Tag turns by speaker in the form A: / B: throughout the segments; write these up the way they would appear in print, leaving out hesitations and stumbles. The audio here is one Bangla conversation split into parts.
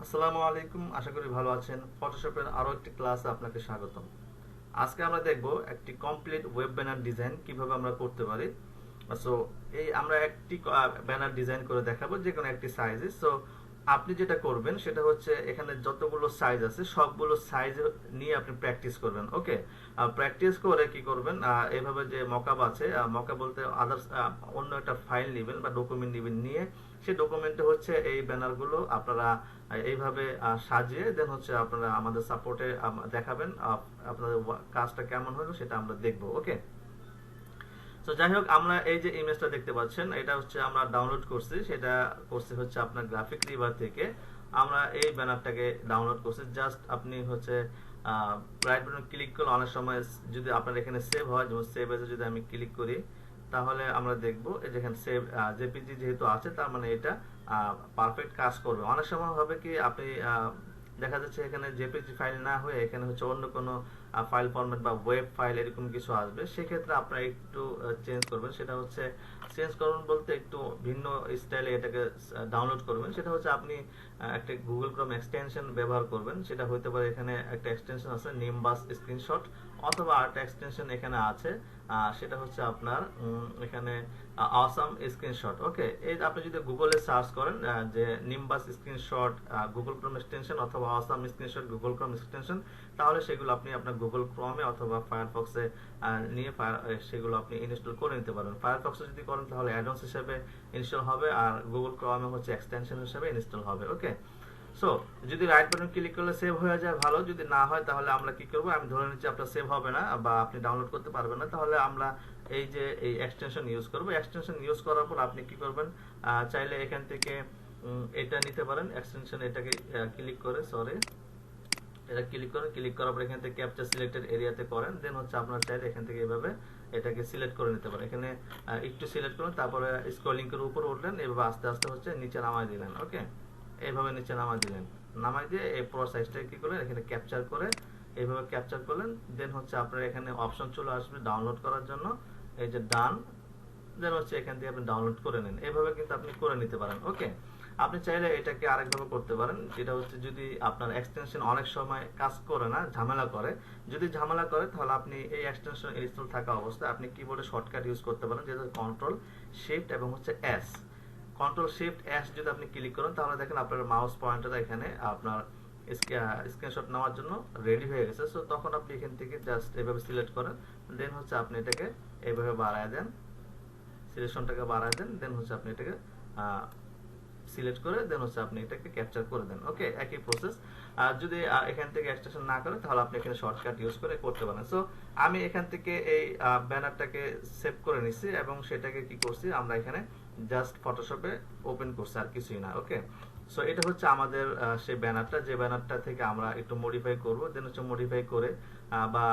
A: আসসালামু আলাইকুম, আশা করি ভালো আছেন। ফটোশপের আরো একটি ক্লাসে আপনাকে স্বাগতম। আজকে আমরা দেখব একটি কমপ্লিট ওয়েব ব্যানার ডিজাইন কিভাবে আমরা করতে পারি। সো এই আমরা একটি ব্যানার ডিজাইন করে দেখাবো যে কোনো একটি সাইজে। সো আপনি যেটা করবেন সেটা হচ্ছে এখানে যতগুলো সাইজ আছে সবগুলো সাইজ নিয়ে আপনি প্র্যাকটিস করবেন। ওকে, প্র্যাকটিস করে কি করবেন, এইভাবে যে মকআপ আছে, মকআপ বলতে আদার্স অন্য একটা ফাইল নেবেন বা ডকুমেন্ট নেবেন, নিয়ে সেই ডকুমেন্টে হচ্ছে এই ব্যানারগুলো আপনারা এইভাবে সাজিয়ে দেন হচ্ছে আপনারা আমাদের সাপোর্টে দেখাবেন। আপনাদের কাজটা কেমন হলো সেটা আমরা দেখবো। ওকে, তো যাই হোক, আমরা এই যে ইমেজটা দেখতে পাচ্ছেন এটা হচ্ছে আমরা ডাউনলোড করছি, সেটা করছি হচ্ছে আপনার গ্রাফিক রিভার থেকে। আমরা এই ব্যানারটাকে ডাউনলোড করছি। জাস্ট আপনি হচ্ছে রাইট বাটন ক্লিক করলে অনেক সময় যদি আপনার এখানে সেভ হয়, যেমন সেভ এসে যদি আমি ক্লিক করি তাহলে আমরা দেখবো এই যেখানে সেভ জেপিজি যেহেতু আছে তার মানে এটা পারফেক্ট কাজ করবে। অনেক সময় হবে কি আপনি দেখা যাচ্ছে এখানে জেপিজি ফাইল না হয়ে এখানে হচ্ছে অন্য কোনো ফাইল ফরম্যাট বা ওয়েব ফাইল এরকম কিছু আসবে, সেক্ষেত্রে আপনারা একটু চেঞ্জ করবেন। সেটা হচ্ছে চেঞ্জ করবেন বলতে একটু ভিন্ন স্টাইলে এটাকে ডাউনলোড করবেন। সেটা হচ্ছে আপনি একটা গুগল ক্রোম এক্সটেনশন ব্যবহার করবেন। সেটা হতে পারে এখানে একটা এক্সটেনশন আছে নিম্বাস স্ক্রিনশট, অথবা আরেকটা এক্সটেনশন এখানে আছে সেটা হচ্ছে আপনার এখানে অসাম স্ক্রিনশট। ওকে, এই আপনি যদি গুগলে সার্চ করেন যে Nimbus screenshot Google Chrome extension অথবা awesome screenshot Google Chrome extension, তাহলে সেগুলো আপনি আপনার গুগল ক্রোমে অথবা ফায়ারফক্সে নিয়ে সেগুলো আপনি ইনস্টল করে নিতে পারেন। ফায়ারফক্সে যদি করেন তাহলে অ্যাডভান্স হিসেবে ইনস্টল হবে, আর গুগল ক্রোমে হচ্ছে এক্সটেনশন হিসেবে ইনস্টল হবে। ওকে, সো যদি রাইট বাটন ক্লিক করলে সেভ হয়ে যায় ভালো, যদি না হয় তাহলে আমরা কি করব, আমি ধরে নিচ্ছি আপনার সেভ হবে না বা আপনি ডাউনলোড করতে পারবেন না, তাহলে আমরা এই যে এই এক্সটেনশন ইউজ করব। এক্সটেনশন ইউজ করার পর আপনি কি করবেন, চাইলে এখান থেকে এটা নিতে পারেন এক্সটেনশন, এটাকে ক্লিক করে এটা ক্লিক করেন। ক্লিক করার পর এখান থেকে ক্যাপচার সিলেক্টেড এরিয়াতে করেন, দেন হচ্ছে আপনার চাইলে এখান থেকে এভাবে এটাকে সিলেক্ট করে নিতে পারেন। এখানে একটু সিলেক্ট করুন, তারপরে স্ক্রলিং করে উপরে উঠলেন, এভাবে আস্তে আস্তে হচ্ছে নিচে নামাই দিলেন। ওকে, এইভাবে নিচে নামাই দিলেন। নামাই দিয়ে এই পুরো সাইজটা কি করলেন, এখানে ক্যাপচার করে এইভাবে ক্যাপচার করলেন। দেন হচ্ছে আপনার এখানে অপশন চলে আসবে ডাউনলোড করার জন্য, এই যে ডান, দেন হচ্ছে এখান থেকে আপনি ডাউনলোড করে নেন। এইভাবে কিন্তু আপনি করে নিতে পারেন। ওকে, আপনি চাইলে এটাকে আরেকভাবে করতে পারেন, যেটা হচ্ছে যদি আপনার এক্সটেনশন অনেক সময় কাজ করে না, ঝামেলা করে, যদি ঝামেলা করে তাহলে আপনি এই এক্সটেনশন ইনস্টল থাকা অবস্থায় আপনি কিবোর্ডে শর্টকাট ইউজ করতে পারেন, যেটা কন্ট্রোল শিফট এবং হচ্ছে এস। কন্ট্রোল শিফট এস যদি আপনি ক্লিক করেন তাহলে দেখেন আপনার মাউস পয়েন্টারটা এখানে আপনার স্ক্রিনশট নেওয়ার জন্য রেডি হয়ে গেছে। সো তখন আপনি এখান থেকে জাস্ট এভাবে সিলেক্ট করেন, দেন হচ্ছে আপনি এটাকে এইভাবে বাড়ায় দেন, সিলেকশনটাকে বাড়ায় দেন, দেন হচ্ছে আপনি এটাকে সিলেক্ট করে দেন হচ্ছে আপনি এটাকে ক্যাপচার করে দেন। ওকে, একই প্রসেস। আর যদি এখান থেকে এক্সটেনশন না করে তাহলে আপনি এখানে শর্টকাট ইউজ করে করতে পারেন। সো আমি এখান থেকে এই ব্যানারটাকে সেভ করে নিছি এবং সেটাকে কি করছি আমরা এখানে জাস্ট ফটোশপে ওপেন করছি, আর কিছুই না। ওকে, সো এটা হচ্ছে আমাদের সেই ব্যানারটা, যে ব্যানারটা থেকে আমরা একটু মডিফাই করব, দেন হচ্ছে মডিফাই করে বা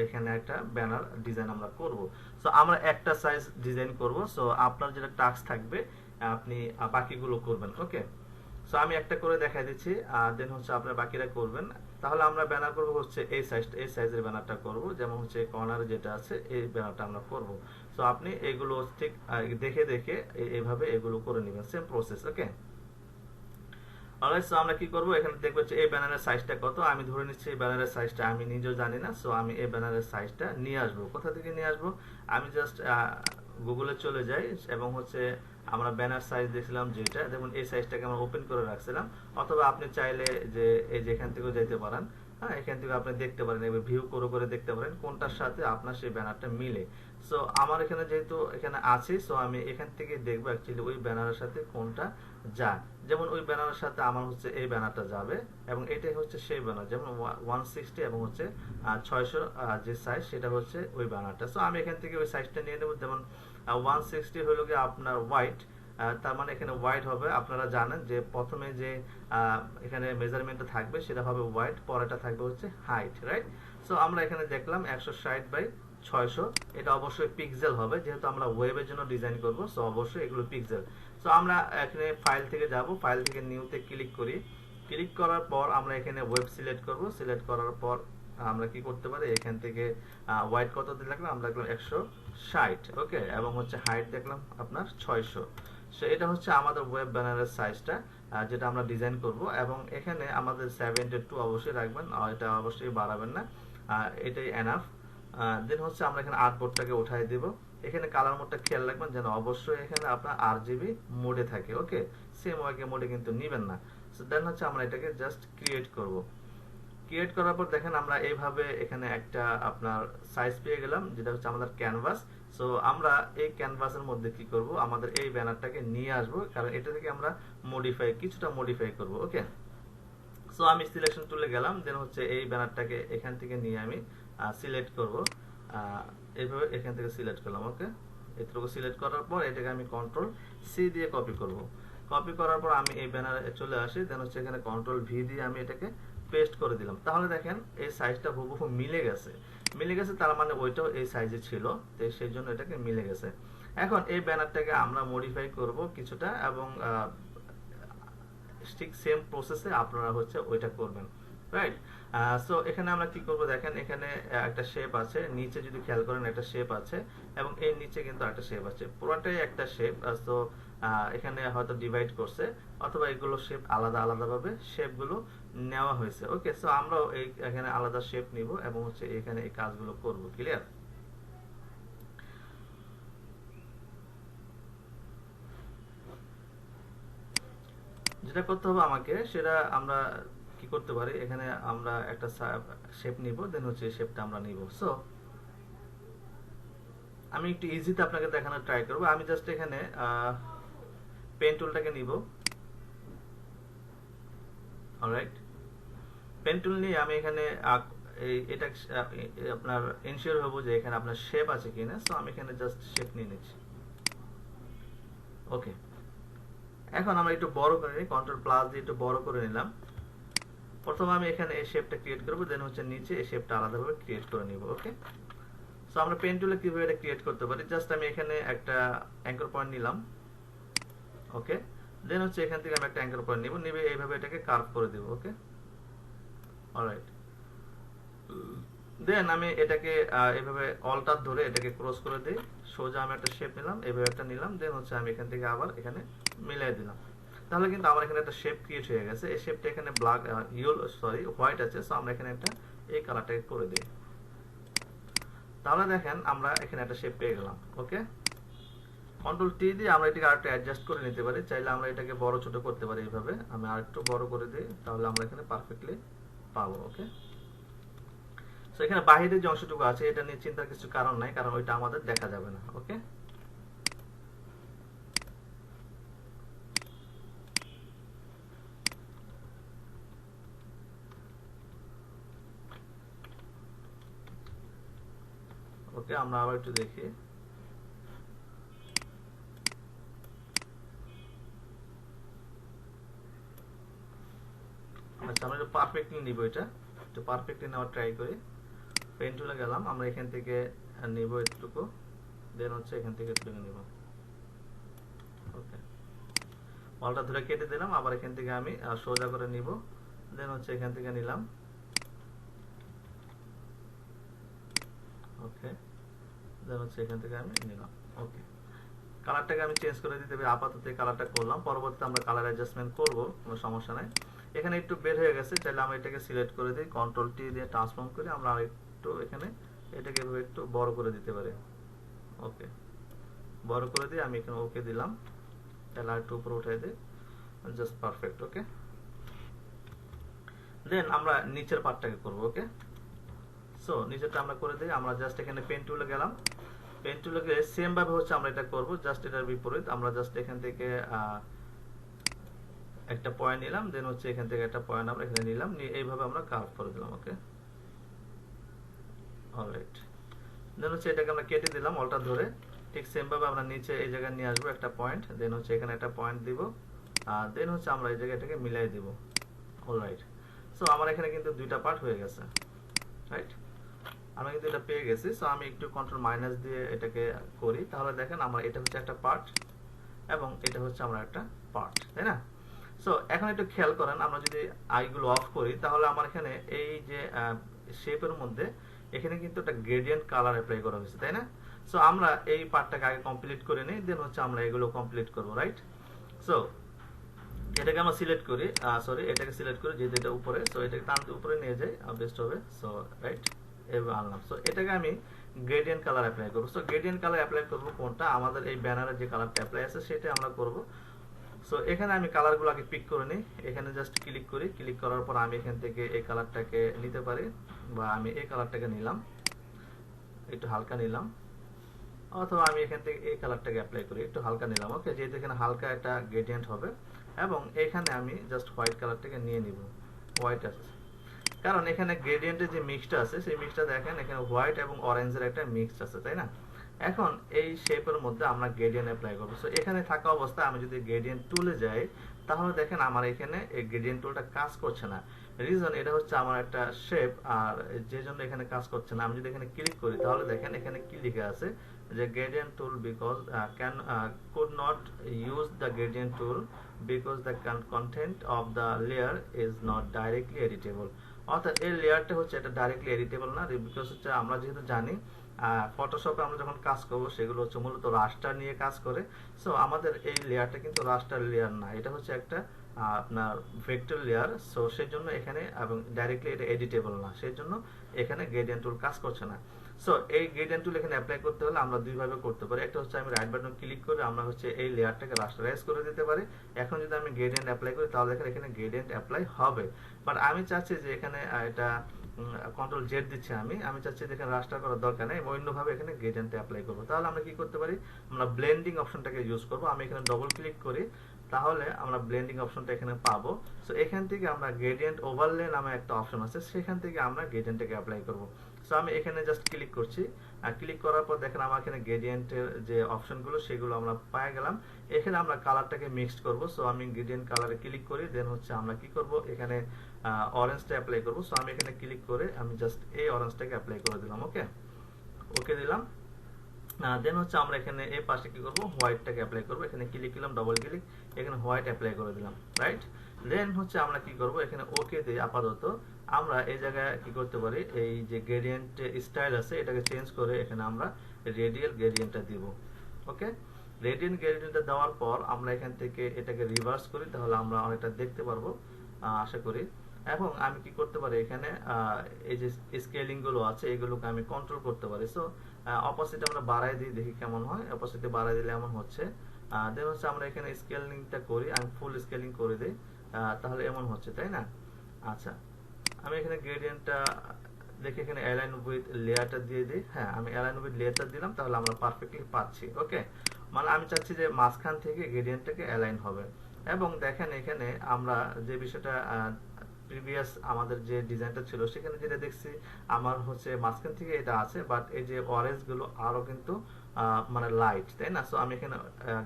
A: এখানে একটা ব্যানার ডিজাইন আমরা করব। সো আমরা একটা সাইজ ডিজাইন করব। সো আপনার যেটা টাস্ক থাকবে আপনি বাকিগুলো করবেন। ওকে, সো আমি একটা করে দেখাই দিচ্ছি, দেন হচ্ছে আপনারা বাকিরা করবেন। তাহলে আমরা ব্যানার করব হচ্ছে এই সাইজটা, এই সাইজের ব্যানারটা করব, যেমন হচ্ছে কর্নারে যেটা আছে এই ব্যানারটা আমরা করব। সো আপনি এগুলো ঠিক দেখে দেখে এইভাবে এগুলো করে নেবেন, সেম প্রসেস। ওকে, অলরাইট, সো আমরা কি করব, এখানে দেখবো এই ব্যানারের সাইজটা কত। আমি ধরে নিচ্ছি এই ব্যানারের সাইজটা আমি নিজেও জানি না। সো আমি এই ব্যানারের সাইজটা নিয়ে আসবো। কোথা থেকে নিয়ে আসবো, আমি জাস্ট গুগলে চলে যাই এবং হচ্ছে আমরা ব্যানার সাইজ দেখছিলাম যেটা, যেমন এই সাইজটাকে আমরা ওপেন করে রাখছিলাম, অথবা আপনি চাইলে যে এই যে এখান থেকেও যেতে পারেন। হ্যাঁ, এখান থেকে আপনি দেখতে পারেন, এবার ভিউ করে করে দেখতে পারেন কোনটার সাথে আপনার সেই ব্যানারটা মিলে। সো আমার এখানে যেহেতু এখানে আছে, সো আমি এখান থেকে দেখবো অ্যাকচুয়ালি ওই ব্যানারের সাথে কোনটা যায়। যেমন ওই ব্যানারের সাথে আমার হচ্ছে এই ব্যানারটা যাবে, এবং এটাই হচ্ছে সেই ব্যানার, যেমন 160 এবং হচ্ছে 600 যে সাইজ সেটা হচ্ছে ওই ব্যানারটা। সো আমি এখান থেকে ওই সাইজটা নিয়ে নেব। যেমন 160 হলো গিয়ে আপনার হোয়াইট, তার মানে এখানে হোয়াইট হবে। আপনারা জানেন যে প্রথমে যে এখানে মেজারমেন্টটা থাকবে সেটা হবে হোয়াইট, পরেটা থাকবে হচ্ছে হাইট, রাইট? সো আমরা এখানে দেখলাম 160/600, এটা অবশ্যই পিক্সেল হবে যেহেতু আমরা ওয়েবের জন্য ডিজাইন করব। সো অবশ্যই এগুলো পিক্সেল। সো আমরা এখানে ফাইল থেকে যাব, ফাইল থেকে নিউতে ক্লিক করি। ক্লিক করার পর আমরা এখানে ওয়েব সিলেক্ট করব। সিলেক্ট করার পর আমরা কি করতে পারি, এখান থেকে হোয়াইট কত দেখলাম, আমরা দেখলাম 160। ওকে, এবং হচ্ছে হাইট দেখলাম আপনার 600। সো এটা হচ্ছে আমাদের ওয়েব ব্যানারের সাইজটা। যেটা আমরা ডিজাইন করব, এবং এখানে আমাদের 72 অবশ্যই রাখবেন, এটা অবশ্যই বাড়াবেন না, এটাই এনাফ। দেন হচ্ছে আমরা এখানে আর্টবোর্ডটাকে উঠাই দেব। এখানে কালার মোডটা খেয়াল রাখবেন যেন অবশ্যই এখানে আপনার আরজিবি মোডে থাকে, ওকে, সেম ওয়াইকে মোডে কিন্তু নেবেন না। সো দেন হচ্ছে আমরা এটাকে জাস্ট ক্রিয়েট করব। ক্রিয়েট করার পর দেখেন আমরা এইভাবে এখানে একটা আপনার সাইজ পেয়ে গেলাম, যেটা হচ্ছে আমাদের ক্যানভাস। সো আমরা এই ক্যানভাসের মধ্যে কি করব, আমাদের এই ব্যানারটাকে নিয়ে আসব, কারণ এটা থেকে আমরা কিছুটা মডিফাই করব, ওকে। সো আমি সিলেকশন টুলে গেলাম, দেন হচ্ছে এই ব্যানারটাকে এখান থেকে নিয়ে আমি সিলেক্ট করব, এইভাবে এখান থেকে সিলেক্ট করলাম, ওকে। এটুকু সিলেক্ট করার পর এটাকে আমি কন্ট্রোল সি দিয়ে কপি করব। কপি করার পর আমি এই ব্যানারে চলে আসি, দেন হচ্ছে এখানে কন্ট্রোল ভি দিয়ে আমি এটাকে পেস্ট করে দিলাম। তাহলে দেখেন এই সাইজটা হুবহু মিলে গেছে। তার মানে ওইটাও এই সাইজে ছিল, তো সেই জন্য এটাকে মিলে গেছে। এখন এই ব্যানারটাকে আমরা মডিফাই করব কিছুটা, এবং ঠিক সেম প্রসেসে আপনারা হচ্ছে ওইটা করবেন, রাইট। সো এখানে আমরা কি করব, দেখেন এখানে একটা শেপ আছে, নিচে যদি খেয়াল করেন একটা শেপ আছে, এবং এর নিচে কিন্তু একটা শেপ আছে, পুরোটাই একটা শেপ। সো এখানে হয়তো ডিভাইড করছে, অথবা এগুলো শেপ আলাদা আলাদা ভাবে শেপগুলো নেওয়া হয়েছে, ওকে। সো আমরাও এখানে আলাদা শেপ নিব, এবং হচ্ছে এখানে এই কাজগুলো করব, ক্লিয়ার। যেটা করতে হবে আমাকে, সেটা আমরা কি করতে পারি, এখানে আমরা একটা শেপ নিব, দেন হচ্ছে এই শেপটা আমরা নিব। সো আমি একটু ইজিতে আপনাকে দেখানোর ট্রাই করব। আমি জাস্ট এখানে পেন টুলটাকে নিব, অলরাইট। পেন টুল নিয়ে আমি এখানে এটা আপনার এনশিওর হব যে এখানে আপনার শেপ আছে কিনা। সো আমি এখানে জাস্ট শেপ নিয়ে নিচ্ছি, ওকে। এখন আমরা একটু বড় করে নিই, কন্ট্রোল প্লাস দিয়ে একটু বড় করে নিলাম। প্রথমে আমি এখানে এই শেপটা ক্রিয়েট করব, দেন হচ্ছে নিচে এই শেপটা আলাদাভাবে ক্রিয়েট করে নিব, ওকে। সো আমরা পেন টুলে কিভাবে এটা ক্রিয়েট করতে পারি, জাস্ট আমি এখানে একটা অ্যাঙ্কর পয়েন্ট নিলাম, ওকে। দেন হচ্ছে এখান থেকে আমি একটা অ্যাঙ্কর পয়েন্ট নিব, এইভাবে এটাকে কার্ভ করে দেব, ওকে, অলরাইট। দেন আমি এটাকে এইভাবে অল্টার ধরে এটাকে ক্রস করে দিই, সোজা আমি একটা শেপ নিলাম, এইভাবে একটা নিলাম, দেন হচ্ছে আমি এখান থেকে আবার এখানে মিলাই দিলাম। তাহলে কিন্তু আমার এখানে একটা শেপ ক্রিয়েট হয়ে গেছে। এই শেপটা এখানে হোয়াইট আছে, সো আমরা এখানে একটা এই কালারটাকে করে দিই। তাহলে দেখেন আমরা এখানে একটা শেপ পেয়ে গেলাম, ওকে। কন্ট্রোল টি দিয়ে আমরা এটাকে আরেকটু অ্যাডজাস্ট করে নিতে পারি, চাইলে আমরা এটাকে বড় ছোট করতে পারি। এইভাবে আমি আরেকটু বড় করে দিই, তাহলে আমরা এখানে পারফেক্টলি পাবো, ওকে। সো এখানে বাহিরের যে অংশটুকু আছে এটা নিয়ে চিন্তার কিছু কারণ নাই, কারণ ওইটা আমাদের দেখা যাবে না, ওকে। ওকে, আমরা আবার একটু দেখি। আচ্ছা, আমরা একটু পারফেক্টলি নিব, এটা একটু পারফেক্টলি নেওয়ার ট্রাই করি। পেন টুলে গেলাম, আমরা এখান থেকে নিব এতটুকু, দেন হচ্ছে এখান থেকে এতটুকু নিব, ওকে। বলটা ধরে কেটে দিলাম, আবার এখান থেকে আমি সোজা করে নিব, দেন হচ্ছে এখান থেকে নিলাম, ওকে। দেন হচ্ছে এখান থেকে আমি নিলাম, ওকে। কালারটাকে আমি চেঞ্জ করে দিতে পারি, আপাতত এই কালারটা করলাম, পরবর্তীতে আমরা কালার অ্যাডজাস্টমেন্ট করব, কোনো সমস্যা নাই। এখানে একটু বের হয়ে গেছে, চাইলে আমরা এটাকে সিলেক্ট করে দিই, কন্ট্রোল টি দিয়ে ট্রান্সফর্ম করে আমরা আরেকটু এখানে এটাকে একটু বড় করে দিতে পারি, ওকে। বড় করে দিয়ে আমি এখানে ওকে দিলাম, তাহলে আরেকটু উপরে উঠাই দিই, জাস্ট পারফেক্ট, ওকে। দেন আমরা নিচের পার্টটাকে করব, ওকে। সো নিচেরটা আমরা করে দিই, আমরা জাস্ট এখানে পেন টুলে গেলাম, পেন টুলে গিয়ে সেম ভাবে হচ্ছে আমরা এটা করব, জাস্ট এটার বিপরীত। আমরা জাস্ট এখান থেকে একটা পয়েন্ট নিলাম, দেন হচ্ছে এখান থেকে একটা পয়েন্ট আমরা এখানে নিলাম, নিয়ে এইভাবে আমরা কার্ভ করে দিলাম, ওকে, অলরাইট। দেন হচ্ছে এটাকে আমরা কেটে দিলাম অল্টার ধরে, ঠিক সেম ভাবে আমরা নিচে এই জায়গায় নিয়ে আসবো একটা পয়েন্ট, দেন হচ্ছে এখানে একটা পয়েন্ট দিব, আর দেন হচ্ছে আমরা এই জায়গায় এটাকে মিলাই দিব, অলরাইট। সো আমার এখানে কিন্তু দুইটা পার্ট হয়ে গেছে, রাইট। আমরা কিন্তু এটা পেয়ে গেছি। সো আমি একটু কন্ট্রোল মাইনাস দিয়ে এটাকে করি, তাহলে দেখেন আমরা এটা হচ্ছে একটা পার্ট, এবং এটা হচ্ছে আমরা একটা পার্ট, তাই না? সো এখন একটু খেয়াল করেন, আমরা যদি আইগুলো অফ করি, তাহলে আমার এখানে এই যে শেপের মধ্যে এখানে কিন্তু একটা গ্রেডিয়েন্ট কালার অ্যাপ্লাই করা হয়েছে, তাই না? সো আমরা এই পার্টটাকে আগে কমপ্লিট করে নিই, দেন হচ্ছে আমরা এগুলো কমপ্লিট করব, রাইট? সো এটাকে আমরা সিলেক্ট করি, সরি এটাকে সিলেক্ট করি যেহেতু এটা উপরে, সো এটাকে টানতে উপরে নিয়ে যাই, বেস্ট হবে। সো রাইট, এবার আনলাম। সো এটাকে আমি গ্রেডিয়েন্ট কালার অ্যাপ্লাই করবো। সো গ্রেডিয়েন্ট কালার অ্যাপ্লাই করবো কোনটা, আমাদের এই ব্যানারের যে কালারটা অ্যাপ্লাই আছে সেটা আমরা করব। সো এখানে আমি কালারগুলো আগে পিক করে নিই, এখানে জাস্ট ক্লিক করি, ক্লিক করার পর আমি এখান থেকে এই কালারটাকে নিতে পারি, বা আমি এই কালারটাকে নিলাম, একটু হালকা নিলাম, অথবা আমি এখান থেকে এই কালারটাকে অ্যাপ্লাই করি, একটু হালকা নিলাম। ওকে, যেহেতু এখানে হালকা একটা গ্রেডিয়েন্ট হবে, এবং এখানে আমি জাস্ট হোয়াইট কালারটাকে নিয়ে নিব, হোয়াইট আছে, কারণ এখানে গ্রেডিয়েন্টের যে মিক্সটা আছে সেই মিক্সটা দেখেন এখানে হোয়াইট এবং অরেঞ্জের একটা মিক্স আছে, তাই না? এখন এই শেপের মধ্যে আমরা গ্রেডিয়েন্ট অ্যাপ্লাই করবো। সো এখানে থাকা অবস্থায় আমি যদি গ্রেডিয়েন্ট টুলে যাই, তাহলে দেখেন আমার এখানে এই গ্রেডিয়েন্ট টুলটা কাজ করছে না। রিজন এটা হচ্ছে আমার একটা শেপ, আর যে জন্য এখানে কাজ করছে না। আমি যদি এখানে ক্লিক করি তাহলে দেখেন এখানে কি লিখে আছে যে gradient tool because could not use the gradient tool because the content of the layer is not directly editable। অর্থাৎ এই লেয়ারটা হচ্ছে এটা ডাইরেক্টলি এডিটেবল না, বিকজ হচ্ছে আমরা যেহেতু জানি ফটোশপে আমরা যখন কাজ করব সেগুলো হচ্ছে মূলত রাস্টার নিয়ে কাজ করে। সো আমাদের এই লেয়ারটা কিন্তু রাস্টার লেয়ার না, এটা হচ্ছে একটা আপনার ভেক্টর লেয়ার। সো সেই জন্য এখানে এবং ডাইরেক্টলি এটা এডিটেবল না, সেই জন্য এখানে গ্রেডিয়েন্ট টুল কাজ করছে না। সো এই গ্রেডিয়েন্ট টুল এখানে অ্যাপ্লাই করতে হলে আমরা দুইভাবে করতে পারি। একটা হচ্ছে আমি রাইট বাটন ক্লিক করে আমরা হচ্ছে এই লেয়ারটাকে রাস্টারাইজ করে দিতে পারি। এখন যদি আমি গ্রেডিয়েন্ট অ্যাপ্লাই করি তাহলে দেখেন এখানে গ্রেডিয়েন্ট অ্যাপ্লাই হবে, বাট আমি চাচ্ছি যে এখানে এটা কন্ট্রোল জেড দিচ্ছি, আমি চাচ্ছি যে এখানে রাস্টার করার দরকার নেই, অন্যভাবে এখানে গ্রেডিয়েন্ট অ্যাপ্লাই করবো। তাহলে আমরা কি করতে পারি, আমরা ব্লেন্ডিং অপশনটাকে ইউজ করব। আমি এখানে ডবল ক্লিক করি, তাহলে আমরা ব্লেন্ডিং অপশনটা এখানে পাবো। সো এখান থেকে আমরা গ্রেডিয়েন্ট ওভারলে নামে একটা অপশন আছে, সেখান থেকে আমরা গ্রেডিয়েন্টটাকে অ্যাপ্লাই করব। সো আমি এখানে জাস্ট ক্লিক করছি, আর ক্লিক করার পর দেখেন আমার এখানে গ্রেডিয়েন্টের যে অপশনগুলো সেগুলো আমরা পেয়ে গেলাম। এখানে আমরা কালারটাকে মিক্সড করব। সো আমি গ্রেডিয়েন্ট কালারে ক্লিক করি, দেন হচ্ছে আমরা কি করব, এখানে অরেঞ্জটা অ্যাপ্লাই করব। সো আমি এখানে ক্লিক করে আমি জাস্ট এই অরেঞ্জটাকে অ্যাপ্লাই করে দিলাম। ওকে, ওকে দিলাম। দেন হচ্ছে আমরা এখানে এই পাশে কি করব, হোয়াইটটাকে অ্যাপ্লাই করব। এখানে ক্লিক দিলাম, ডবল ক্লিক, এখানে হোয়াইট অ্যাপ্লাই করে দিলাম, রাইট। দেন হচ্ছে আমরা কি করব, এখানে ওকে দিয়ে আপাতত আমরা এই জায়গায় কি করতে পারি, এই যে গ্রেডিয়েন্ট স্টাইল আছে এটাকে চেঞ্জ করে এখানে আমরা রেডিয়াল গ্রেডিয়েন্টটা দিব। ওকে, রেডিয়াল গ্রেডিয়েন্টটা দেওয়ার পর আমরা এখান থেকে এটাকে রিভার্স করি, তাহলে আমরা অনেকটা দেখতে পারবো আশা করি। এবং আমি কি করতে পারি, এখানে এই যে স্কেলিং গুলো আছে এগুলোকে আমি কন্ট্রোল করতে পারি। সো অপোজিট আমরা বাড়াই দিই, দেখি কেমন হয়। অপোজিটে বাড়াই দিলে এমন হচ্ছে। দেন হচ্ছে আমরা এখানে স্কেলিংটা করি, আমি ফুল স্কেলিং করে দিই, তাহলে এমন হচ্ছে, তাই না? আচ্ছা, আমি এখানে গ্রেডিয়েন্টটা দেখি এখানে অ্যালাইন উইথ লেয়ারটা দিয়ে দিই। হ্যাঁ, আমি অ্যালাইন উইথ লেয়ারটা দিলাম, তাহলে আমরা পারফেক্টলি পাচ্ছি। ওকে, মানে আমি চাচ্ছি যে মাঝখান থেকে গ্রেডিয়েন্টটাকে অ্যালাইন হবে। এবং দেখেন এখানে আমরা যে বিষয়টা প্রিভিয়াস আমাদের যে ডিজাইনটা ছিল সেখানে যেটা দেখছি আমার হচ্ছে মাঝখান থেকে এটা আছে, বাট এই যে অরেঞ্জ গুলো আরো কিন্তু মানে লাইট, তাই না? সো আমি এখানে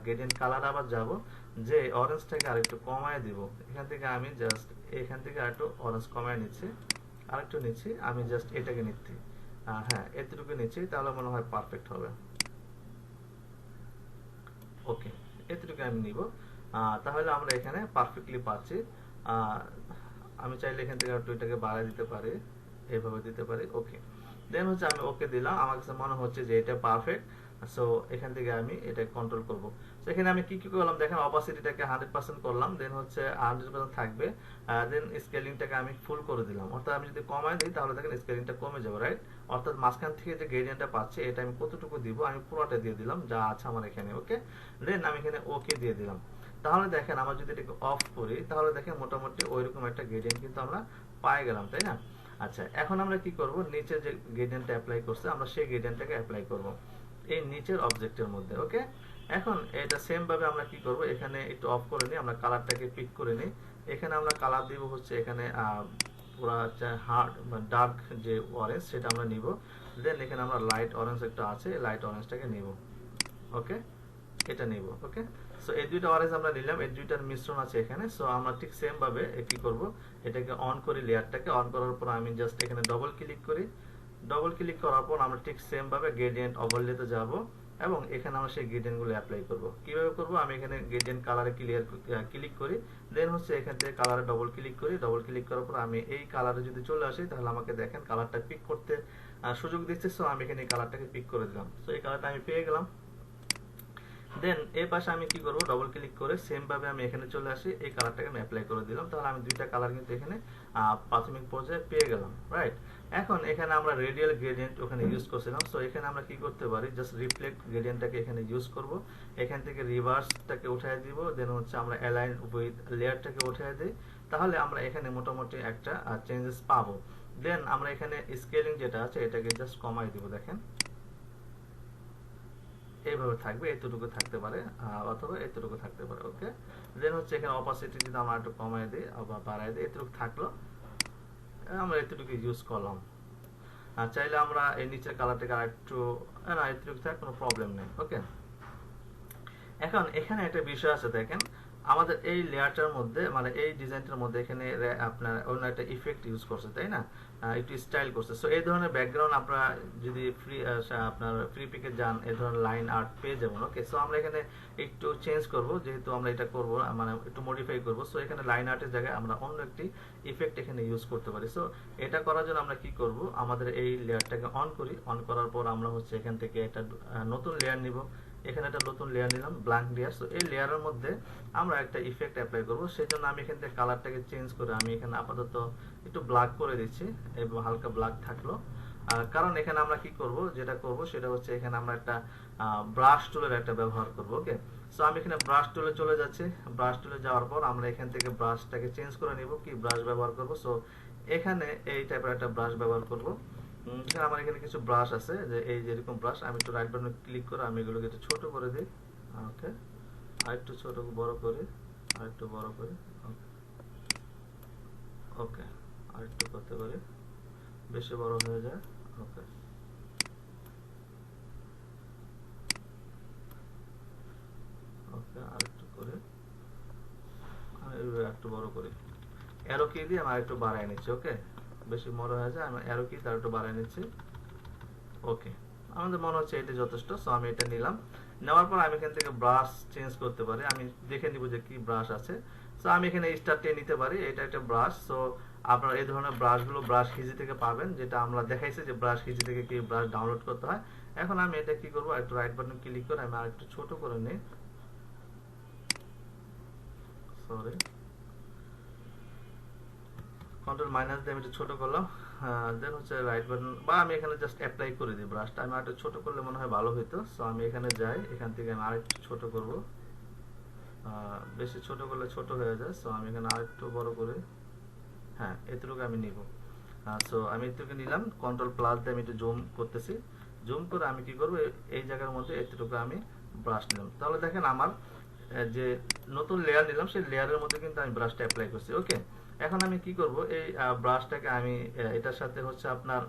A: গ্রেডিয়েন্ট কালার আবার যাব, যে অরেঞ্জটাকে আরেকটু কমায় দিব। এখান থেকে আমি জাস্ট এখান থেকে আরেকটু অরেঞ্জ কমায় নিচ্ছি, আরেকটু নিচ্ছি, আমি জাস্ট এটাকে নিচ্ছি, হ্যাঁ এতটুকু নিচ্ছি, তাহলে মনে হয় পারফেক্ট হবে। ওকে, এতটুকু আমি নিব, তাহলে আমরা এখানে পারফেক্টলি পাচ্ছি। আমি চাইলে এখান থেকে একটু এটাকে বাড়ায় দিতে পারি, এভাবে দিতে পারি। ওকে, দেন হচ্ছে আমি ওকে দিলাম, আমার কাছে মনে হচ্ছে যে এটা পারফেক্ট। সো এখান থেকে আমি এটা কন্ট্রোল করব। সো এখানে আমি কি কি করলাম দেখেন, অপাসিটিটাকে 100% করলাম, দেন হচ্ছে 100% থাকবে, দেন স্কেলিংটাকে আমি ফুল করে দিলাম। অর্থাৎ আমি যদি কমায় দিই তাহলে দেখেন স্কেলিংটা কমে যাবে, রাইট। অর্থাৎ মাঝখান থেকে যে গ্রেডিয়েন্টটা পাচ্ছি এটা আমি কতটুকু দিব, আমি পুরোটা দিয়ে দিলাম যা আছে আমার এখানে। ওকে, দেন আমি এখানে ওকে দিয়ে দিলাম। তাহলে দেখেন আমরা যদি এটাকে অফ করি তাহলে দেখেন মোটামুটি ওইরকম একটা গ্রেডিয়েন্ট কিন্তু আমরা পাই গেলাম, তাই না? আচ্ছা, এখন আমরা কি করব, নিচে যে গ্রেডিয়েন্টটা অ্যাপ্লাই করছে আমরা সেই গ্রেডিয়েন্টটাকে অ্যাপ্লাই করব এই নিচের অবজেক্টের মধ্যে। ওকে, এখন এটা সেম ভাবে আমরা কি করব, এখানে একটু অফ করে নিই, আমরা কালারটাকে পিক করে নিই। এখানে আমরা কালার দিব হচ্ছে এখানে পুরা হার্ড ডার্ক যে অরেঞ্জ সেটা আমরা নিব। দেন এখানে আমরা লাইট অরেঞ্জ একটা আছে, লাইট অরেঞ্জটাকে নিব। ওকে, এটা নিব। ওকে, সো এই দুইটা অরেঞ্জ আমরা নিলাম, এই দুইটার মিশ্রণ আছে এখানে। সো আমরা ঠিক সেম ভাবে কি করব, এটাকে অন করি, লেয়ারটাকে অন করার পর আমি জাস্ট এখানে ডবল ক্লিক করি। ডবল ক্লিক করার পর আমরা ঠিক সেম ভাবে গ্রেডিয়েন্ট ওভারলেতে যাব এবং এখানে আমরা সেই গ্রেডিয়েন্ট গুলো অ্যাপ্লাই করব। কিভাবে করব, আমি এখানে গ্রেডিয়েন্ট কালারে ক্লিক করি, দেন হচ্ছে এখান থেকে কালারে ডবল ক্লিক করি। ডবল ক্লিক করার পর আমি এই কালারে যদি চলে আসি তাহলে আমাকে দেখেন কালারটা পিক করতে সুযোগ দিচ্ছে। সো আমি এখানে এই কালারটাকে পিক করে দিলাম। সো এই কালারটা আমি পেয়ে গেলাম। দেন এই পাশে আমি কি করব, ডবল ক্লিক করে সেম ভাবে আমি এখানে চলে আসি, এই কালারটাকে আমি অ্যাপ্লাই করে দিলাম। তাহলে আমি দুইটা কালার কিন্তু এখানে প্রাথমিক পর্যায়ে পেয়ে গেলাম, রাইট। এখন এখানে আমরা রেডিয়াল গ্রেডিয়েন্ট ওখানে ইউজ করছিলাম, সো এখানে আমরা কি করতে পারি, জাস্ট রিফ্লেক্ট গ্রেডিয়েন্টটাকে এখানে ইউজ করব। এখান থেকে রিভার্সটাকে উঠিয়ে দিব, দেন হচ্ছে আমরা অ্যালাইন উইথ লেয়ারটাকে উঠিয়ে দিই। তাহলে আমরা এখানে মোটামুটি একটা চেঞ্জেস পাবো। দেন আমরা এখানে স্কেলিং যেটা আছে এটাকে জাস্ট কমাই দিব, দেখেন এইভাবে থাকবে, এতটুকু থাকতে পারে অথবা এতটুকু থাকতে পারে, ওকে। দেন হচ্ছে এখানে অপাসিটি যদি আমরা একটু কমাই দিই বা বাড়াই দিই, এতটুকু থাকলো, আমরা এতটুকু ইউজ করলাম। আর চাইলে আমরা এই নিচের কালারটাকে আরেকটু, না এতটুকু থাক, কোনো প্রবলেম নেই, ওকে। এখন এখানে একটা বিষয় আছে, দেখেন আমাদের এই লেয়ারটার মধ্যে মানে এই ডিজাইনটার মধ্যে এখানে আপনার অন্য একটা ইফেক্ট ইউজ করছে, তাই না, একটু স্টাইল করছে। সো এই ধরনের ব্যাকগ্রাউন্ড আপনারা যদি আপনার ফ্রি পিকে যান, এই ধরনের লাইন আর্ট পেয়ে যাবেন, ওকে। সো আমরা এখানে একটু চেঞ্জ করব, যেহেতু আমরা এটা করব মানে একটু মডিফাই করব। সো এখানে লাইন আর্টের জায়গায় আমরা অন্য একটি ইফেক্ট এখানে ইউজ করতে পারি। সো এটা করার জন্য আমরা কি করব, আমাদের এই লেয়ারটাকে অন করি, অন করার পর আমরা হচ্ছে এখান থেকে একটা নতুন লেয়ার নিব। এখানে একটা নতুন লেয়ার নিলাম, ব্ল্যাঙ্ক লেয়ার। সো এই লেয়ারের মধ্যে আমরা একটা ইফেক্ট অ্যাপ্লাই করব। সেই জন্য আমি এখান থেকে কালারটাকে চেঞ্জ করে আমি এখানে আপাতত একটু ব্ল্যাক করে দিচ্ছি, এবং হালকা ব্ল্যাক থাকলো। কারণ এখানে আমরা কি করব, যেটা করব সেটা হচ্ছে এখানে আমরা একটা ব্রাশ টুলের একটা ব্যবহার করব, ওকে। সো আমি এখানে ব্রাশ টুলে চলে যাচ্ছি। ব্রাশ টুলে যাওয়ার পর আমরা এখান থেকে ব্রাশটাকে চেঞ্জ করে নিব, কি ব্রাশ ব্যবহার করব। সো এখানে এই টাইপের একটা ব্রাশ ব্যবহার করব। আমার এখানে কিছু ব্রাশ আছে, যে এই যেরকম ব্রাশ, আমি একটু রাইট বাটনে ক্লিক করে আমি এগুলোকে একটু ছোট করে দিই, ওকে। আরেকটু ছোট বড় করি, আরেকটু বড় করি, ওকে। আরেকটু করতে পারি, বেশি বড় হয়ে যায়, ওকে। ওকে, আরেকটু করে আমি একটু বড় করি, অ্যারো কি দিয়ে আমি আরেকটু বাড়ায় নিচ্ছি, ওকে। বেশি বড় হয়ে যায়, আমি অ্যারো কি তার একটু বাড়ায় নিচ্ছি, ওকে। আমাদের মনে হচ্ছে এটা যথেষ্ট। সো আমি এটা নিলাম, নেওয়ার পর আমি এখান থেকে ব্রাশ চেঞ্জ করতে পারি, আমি দেখে নিব যে কি ব্রাশ আছে। সো আমি এখানে স্টার টেনে নিতে পারি, এটা একটা ব্রাশ। সো আপনারা এই ধরনের ব্রাশগুলো ব্রাশ হিজি থেকে পাবেন, যেটা আমরা দেখাইছি যে ব্রাশ হিজি থেকে কি ব্রাশ ডাউনলোড করতে হয়। এখন আমি এটা কি করব, একটু রাইট বাটন ক্লিক করে আমি আরেকটু ছোট করে নিই, সরি, কন্ট্রোল মাইনাস দিয়ে আমি একটু ছোট করলাম। দেন হচ্ছে রাইট বাটন, বা আমি এখানে জাস্ট অ্যাপ্লাই করে দিই ব্রাশটা, আমি আরেকটু ছোট করলে মনে হয় ভালো হইতো। সো আমি এখানে যাই, এখান থেকে আমি আরেকটু ছোট করব, বেশি ছোট করলে ছোট হয়ে যায়। সো আমি এখানে আরেকটু বড় করে, হ্যাঁ এতটুকু আমি নিব। সো আমি এতটুকু নিলাম, কন্ট্রোল প্লাস দিয়ে আমি একটু জুম করতেছি। জুম করে আমি কি করব, এই জায়গার মধ্যে এতটুকু আমি ব্রাশ নিলাম। তাহলে দেখেন আমার যে নতুন লেয়ার নিলাম, সেই লেয়ারের মধ্যে কিন্তু আমি ব্রাশটা অ্যাপ্লাই করছি, ওকে। এখন আমি কি করব, এই ব্রাশটাকে আমি এটার সাথে হচ্ছে আপনার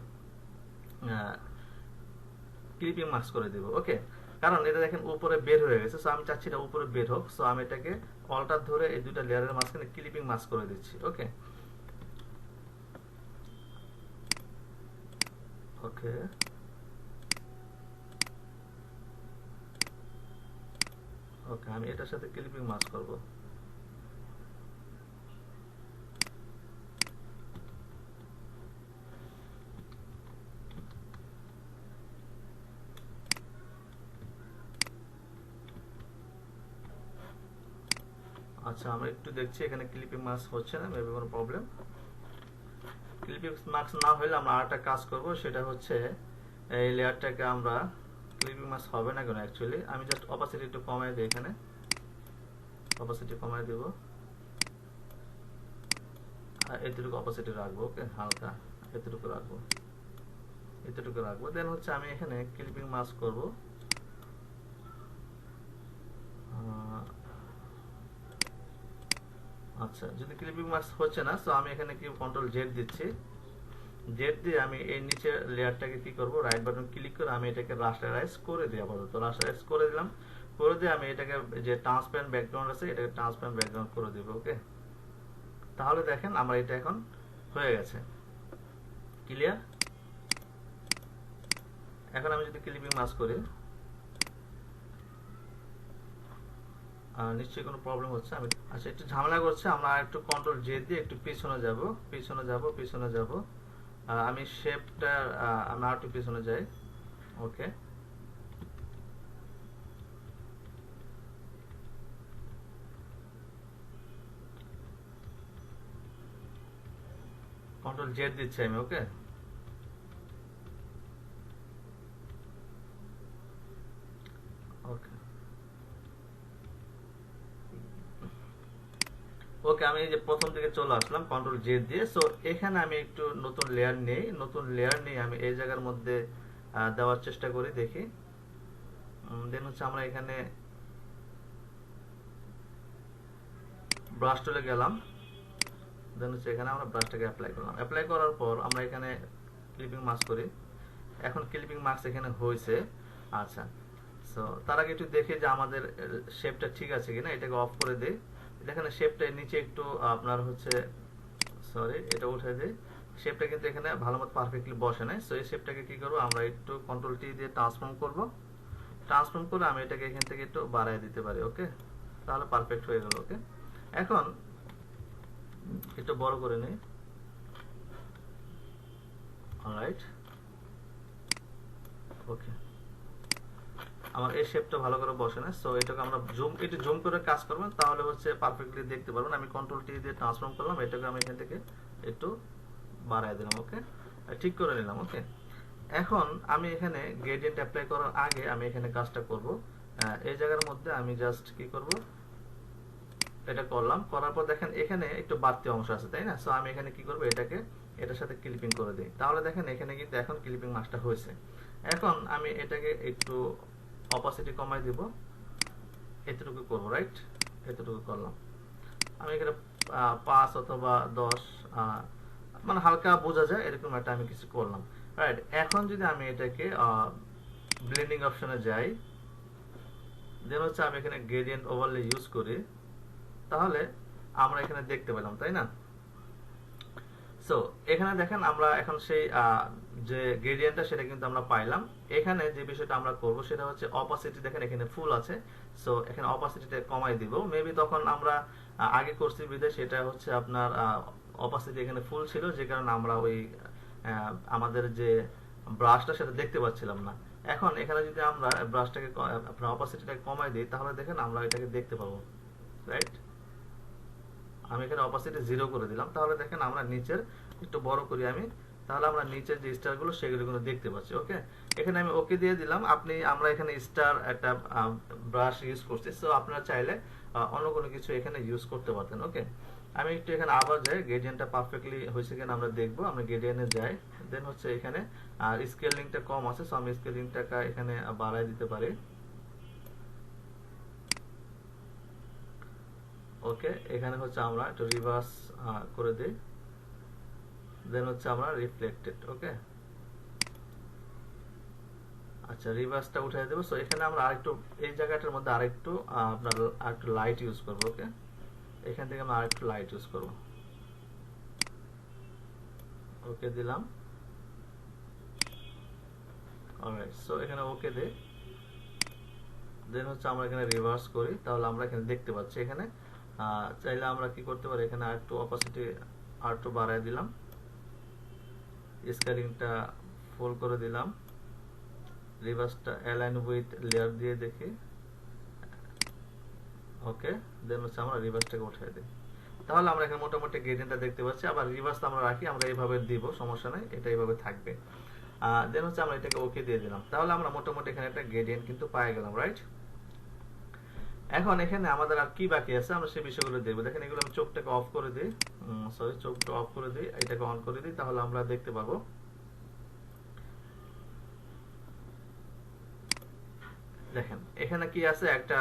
A: ক্লিপিং মাস্ক করে দেব, ওকে। কারণ এটা দেখেন উপরে বের হয়ে গেছে, সো আমি চাচ্ছি এটা উপরে বের হোক। সো আমি এটাকে অল্টার ধরে এই দুইটা লেয়ারের মাঝখানে ক্লিপিং মাস্ক করে দিচ্ছি, ওকে। ওকে, ওকে, আমি এটার সাথে ক্লিপিং মাস্ক করব। আচ্ছা, আমরা একটু দেখছি এখানে ক্লিপিং মাস্ক হচ্ছে না, মেবি কোনো প্রবলেম। ক্লিপিং মাস্ক না হলে আমরা আরেকটা কাজ করব, সেটা হচ্ছে এই লেয়ারটাকে আমরা, ক্লিপিং মাস্ক হবে না কেন অ্যাকচুয়ালি, আমি জাস্ট অপাসিটি একটু কমাই দিই, এখানে অপাসিটি কমাই দেব, এতটুকু অপাসিটি রাখবো, ওকে, হালকা এতটুকু রাখবো, এতটুকু রাখবো। দেন হচ্ছে আমি এখানে ক্লিপিং মাস্ক করব। আচ্ছা, যদি ক্লিপিং মাস্ক হচ্ছে না, তো আমি এখানে কি কন্ট্রোল জেড দিচ্ছি, জেড দিয়ে আমি এই নিচের লেয়ারটাকে কি করব, রাইট বাটন ক্লিক করে আমি এটাকে রাস্টারাইজ করে দিই, আপাতত রাস্টারাইজ করে দিলাম। করে দিয়ে আমি এটাকে যে ট্রান্সপারেন্ট ব্যাকগ্রাউন্ড আছে এটাকে ট্রান্সপারেন্ট ব্যাকগ্রাউন্ড করে দিব, ওকে। তাহলে দেখেন আমার এটা এখন হয়ে গেছে, ক্লিয়ার। এখন আমি যদি ক্লিপিং মাস্ক করি, নিশ্চয়ই কোনো প্রবলেম হচ্ছে, আমি আচ্ছা একটু ঝামেলা করছে, আমরা একটু কন্ট্রোল জে দিয়ে একটু পিছনে যাব, পিছনে যাব, পিছনে যাব। আমি শেপটা আমি আর একটু পিছনে যাই, ওকে। কন্ট্রোল জেড দিচ্ছি আমি। ওকে, ওকে, ওকে, আমি এই যে প্রথম থেকে চলে আসলাম কন্ট্রোল জেড দিয়ে। সো এখানে আমি একটু নতুন লেয়ার নেই, নতুন লেয়ার নিয়ে আমি এই জায়গার মধ্যে দেওয়ার চেষ্টা করি, দেখি। দেন হচ্ছে আমরা এখানে ব্রাশ টুলে গেলাম, দেন হচ্ছে এখানে আমরা ব্রাশটাকে অ্যাপ্লাই করলাম। অ্যাপ্লাই করার পর আমরা এখানে ক্লিপিং মাস্ক করি। এখন ক্লিপিং মাস্ক এখানে হয়েছে। আচ্ছা, সো তার আগে একটু দেখি যে আমাদের শেপটা ঠিক আছে কিনা, এটাকে অফ করে দিই। দেখেন শেপটা নিচে একটু আপনার হচ্ছে, সরি, এটা উঠে দিই। শেপটা কিন্তু এখানে ভালো মতো পারফেক্টলি বসে নাই। সো এই শেপটাকে কি করবো, আমরা একটু কন্ট্রোল টি দিয়ে ট্রান্সফর্ম করব। ট্রান্সফর্ম করে আমি এটাকে এখান থেকে একটু বাড়ায় দিতে পারি। ওকে, তাহলে পারফেক্ট হয়ে গেল। ওকে, এখন একটু বড় করে নিই। অলরাইট, ওকে, আমার এই শেপটা ভালো করে বসে না। সো এটাকে আমরা একটু জুম করে কাজ করবেন, তাহলে হচ্ছে পারফেক্টলি দেখতে পারবেন। আমি কন্ট্রোল টি দিয়ে ট্রান্সফর্ম করলাম, এটাকে আমি এখান থেকে একটু বাড়ায় দিলাম। ওকে, ঠিক করে নিলাম। ওকে, এখন আমি এখানে গ্রেডিয়েন্ট অ্যাপ্লাই করার আগে আমি এখানে কাজটা করব। এই জায়গার মধ্যে আমি জাস্ট কি করব, এটা করলাম। করার পর দেখেন এখানে একটু বাড়তি অংশ আছে, তাই না? সো আমি এখানে কি করব, এটাকে এটার সাথে ক্লিপিং করে দিই। তাহলে দেখেন এখানে কিন্তু এখন ক্লিপিং মাস্কটা হয়েছে। এখন আমি এটাকে একটু অপাসিটি কমাই দিব, এতটুকু করবো। রাইট, এতটুকু করলাম। আমি এখানে 5 অথবা 10, মানে হালকা বোঝা যায় এরকম একটা আমি কিছু করলাম। রাইট, এখন যদি আমি এটাকে ব্লেন্ডিং অপশনে যাই, দেন হচ্ছে আমি এখানে গ্রেডিয়েন্ট ওভারলে ইউজ করি, তাহলে আমরা এখানে দেখতে পেলাম, তাই না? সো এখানে দেখেন আমরা এখন সেই যে গ্রেডিয়েন্টটা সেটা কিন্তু আমরা পাইলাম। এখানে যে বিষয়টা আমরা করব সেটা হচ্ছে অপাসিটি। দেখেন এখানে ফুল আছে, সো এখানে অপাসিটিটা কমাই দিব। মেবি তখন আমরা আগে করছি বিধায় সেটা হচ্ছে আপনার অপাসিটি এখানে ফুল ছিল, যে কারণে আমরা ওই আমাদের যে ব্রাশটা সেটা দেখতে পাচ্ছিলাম না। এখন এখানে যদি আমরা ব্রাশটাকে আপনার অপাসিটিটাকে কমাই দিই, তাহলে দেখেন আমরা এটাকে দেখতে পাবো। রাইট, আমি এখানে অপাসিটি 0 করে দিলাম, তাহলে দেখেন আমরা নিচের একটু বড় করি আমি, তাহলে আমরা নিচের যে স্টারগুলো সেগুলো কিন্তু দেখতে পাচ্ছি। ওকে, এখানে আমি ওকে দিয়ে দিলাম। আমরা এখানে স্টার একটা ব্রাশ ইউজ করছি, সো আপনারা চাইলে অন্য কোনো কিছু এখানে ইউজ করতে পারতেন। ওকে, আমি একটু এখানে আবার যাই, গ্রেডিয়েন্টটা পারফেক্টলি হয়েছে কিনা আমরা দেখবো। আমরা গ্রেডিয়েন্টে যাই, দেন হচ্ছে এখানে আর স্কেলিংটা কম আছে, সো আমি স্কেলিংটাকে এখানে বাড়ায় দিতে পারি। ওকে, এখানে হচ্ছে আমরা একটু রিভার্স করে দিই, দেন হচ্ছে আমরা রিফ্লেক্টেড। ওকে, আচ্ছা, রিভার্সটা উঠিয়ে দেবো। সো এখানে আমরা আরেকটু এই জায়গাটার মধ্যে আরেকটু আপনার আরেকটু লাইট ইউজ করবো। ওকে, এখান থেকে আমরা আরেকটু লাইট ইউজ করবো। ওকে দিলাম। অলরাইট, সো এখানে ওকে দে, দেন হচ্ছে আমরা এখানে রিভার্স করি, তাহলে আমরা এখানে দেখতে পাচ্ছি। এখানে চাইলে আমরা কি করতে পারি, এখানে আরেকটু অপাসিটি আরেকটু বাড়ায় দিলাম, স্কেলিংটা ফুল করে দিলাম, রিভার্সটা অ্যালাইন উইথ লেয়ার দিয়ে দেখি। ওকে, দেন হচ্ছে আমরা রিভার্সটাকে উঠিয়ে দিই, তাহলে আমরা এখানে মোটামুটি গ্রেডিয়েন্টটা দেখতে পাচ্ছি। আবার রিভার্স আমরা রাখি, আমরা এইভাবে দিব, সমস্যা নাই, এটা এইভাবে থাকবে। দেন হচ্ছে আমরা এটাকে ওকে দিয়ে দিলাম, তাহলে আমরা মোটামুটি এখানে একটা গ্রেডিয়েন্ট কিন্তু পেয়ে গেলাম। রাইট, এখন এখানে আমাদের আর কি বাকি আছে আমরা সেই বিষয়গুলো দেখবো। দেখেন এগুলো আমি চোখটাকে অফ করে দিই, সরি, চোখটা অফ করে দিই, এটাকে অন করে দিই, তাহলে আমরা দেখতে পাবো। দেখেন এখানে কি আছে, একটা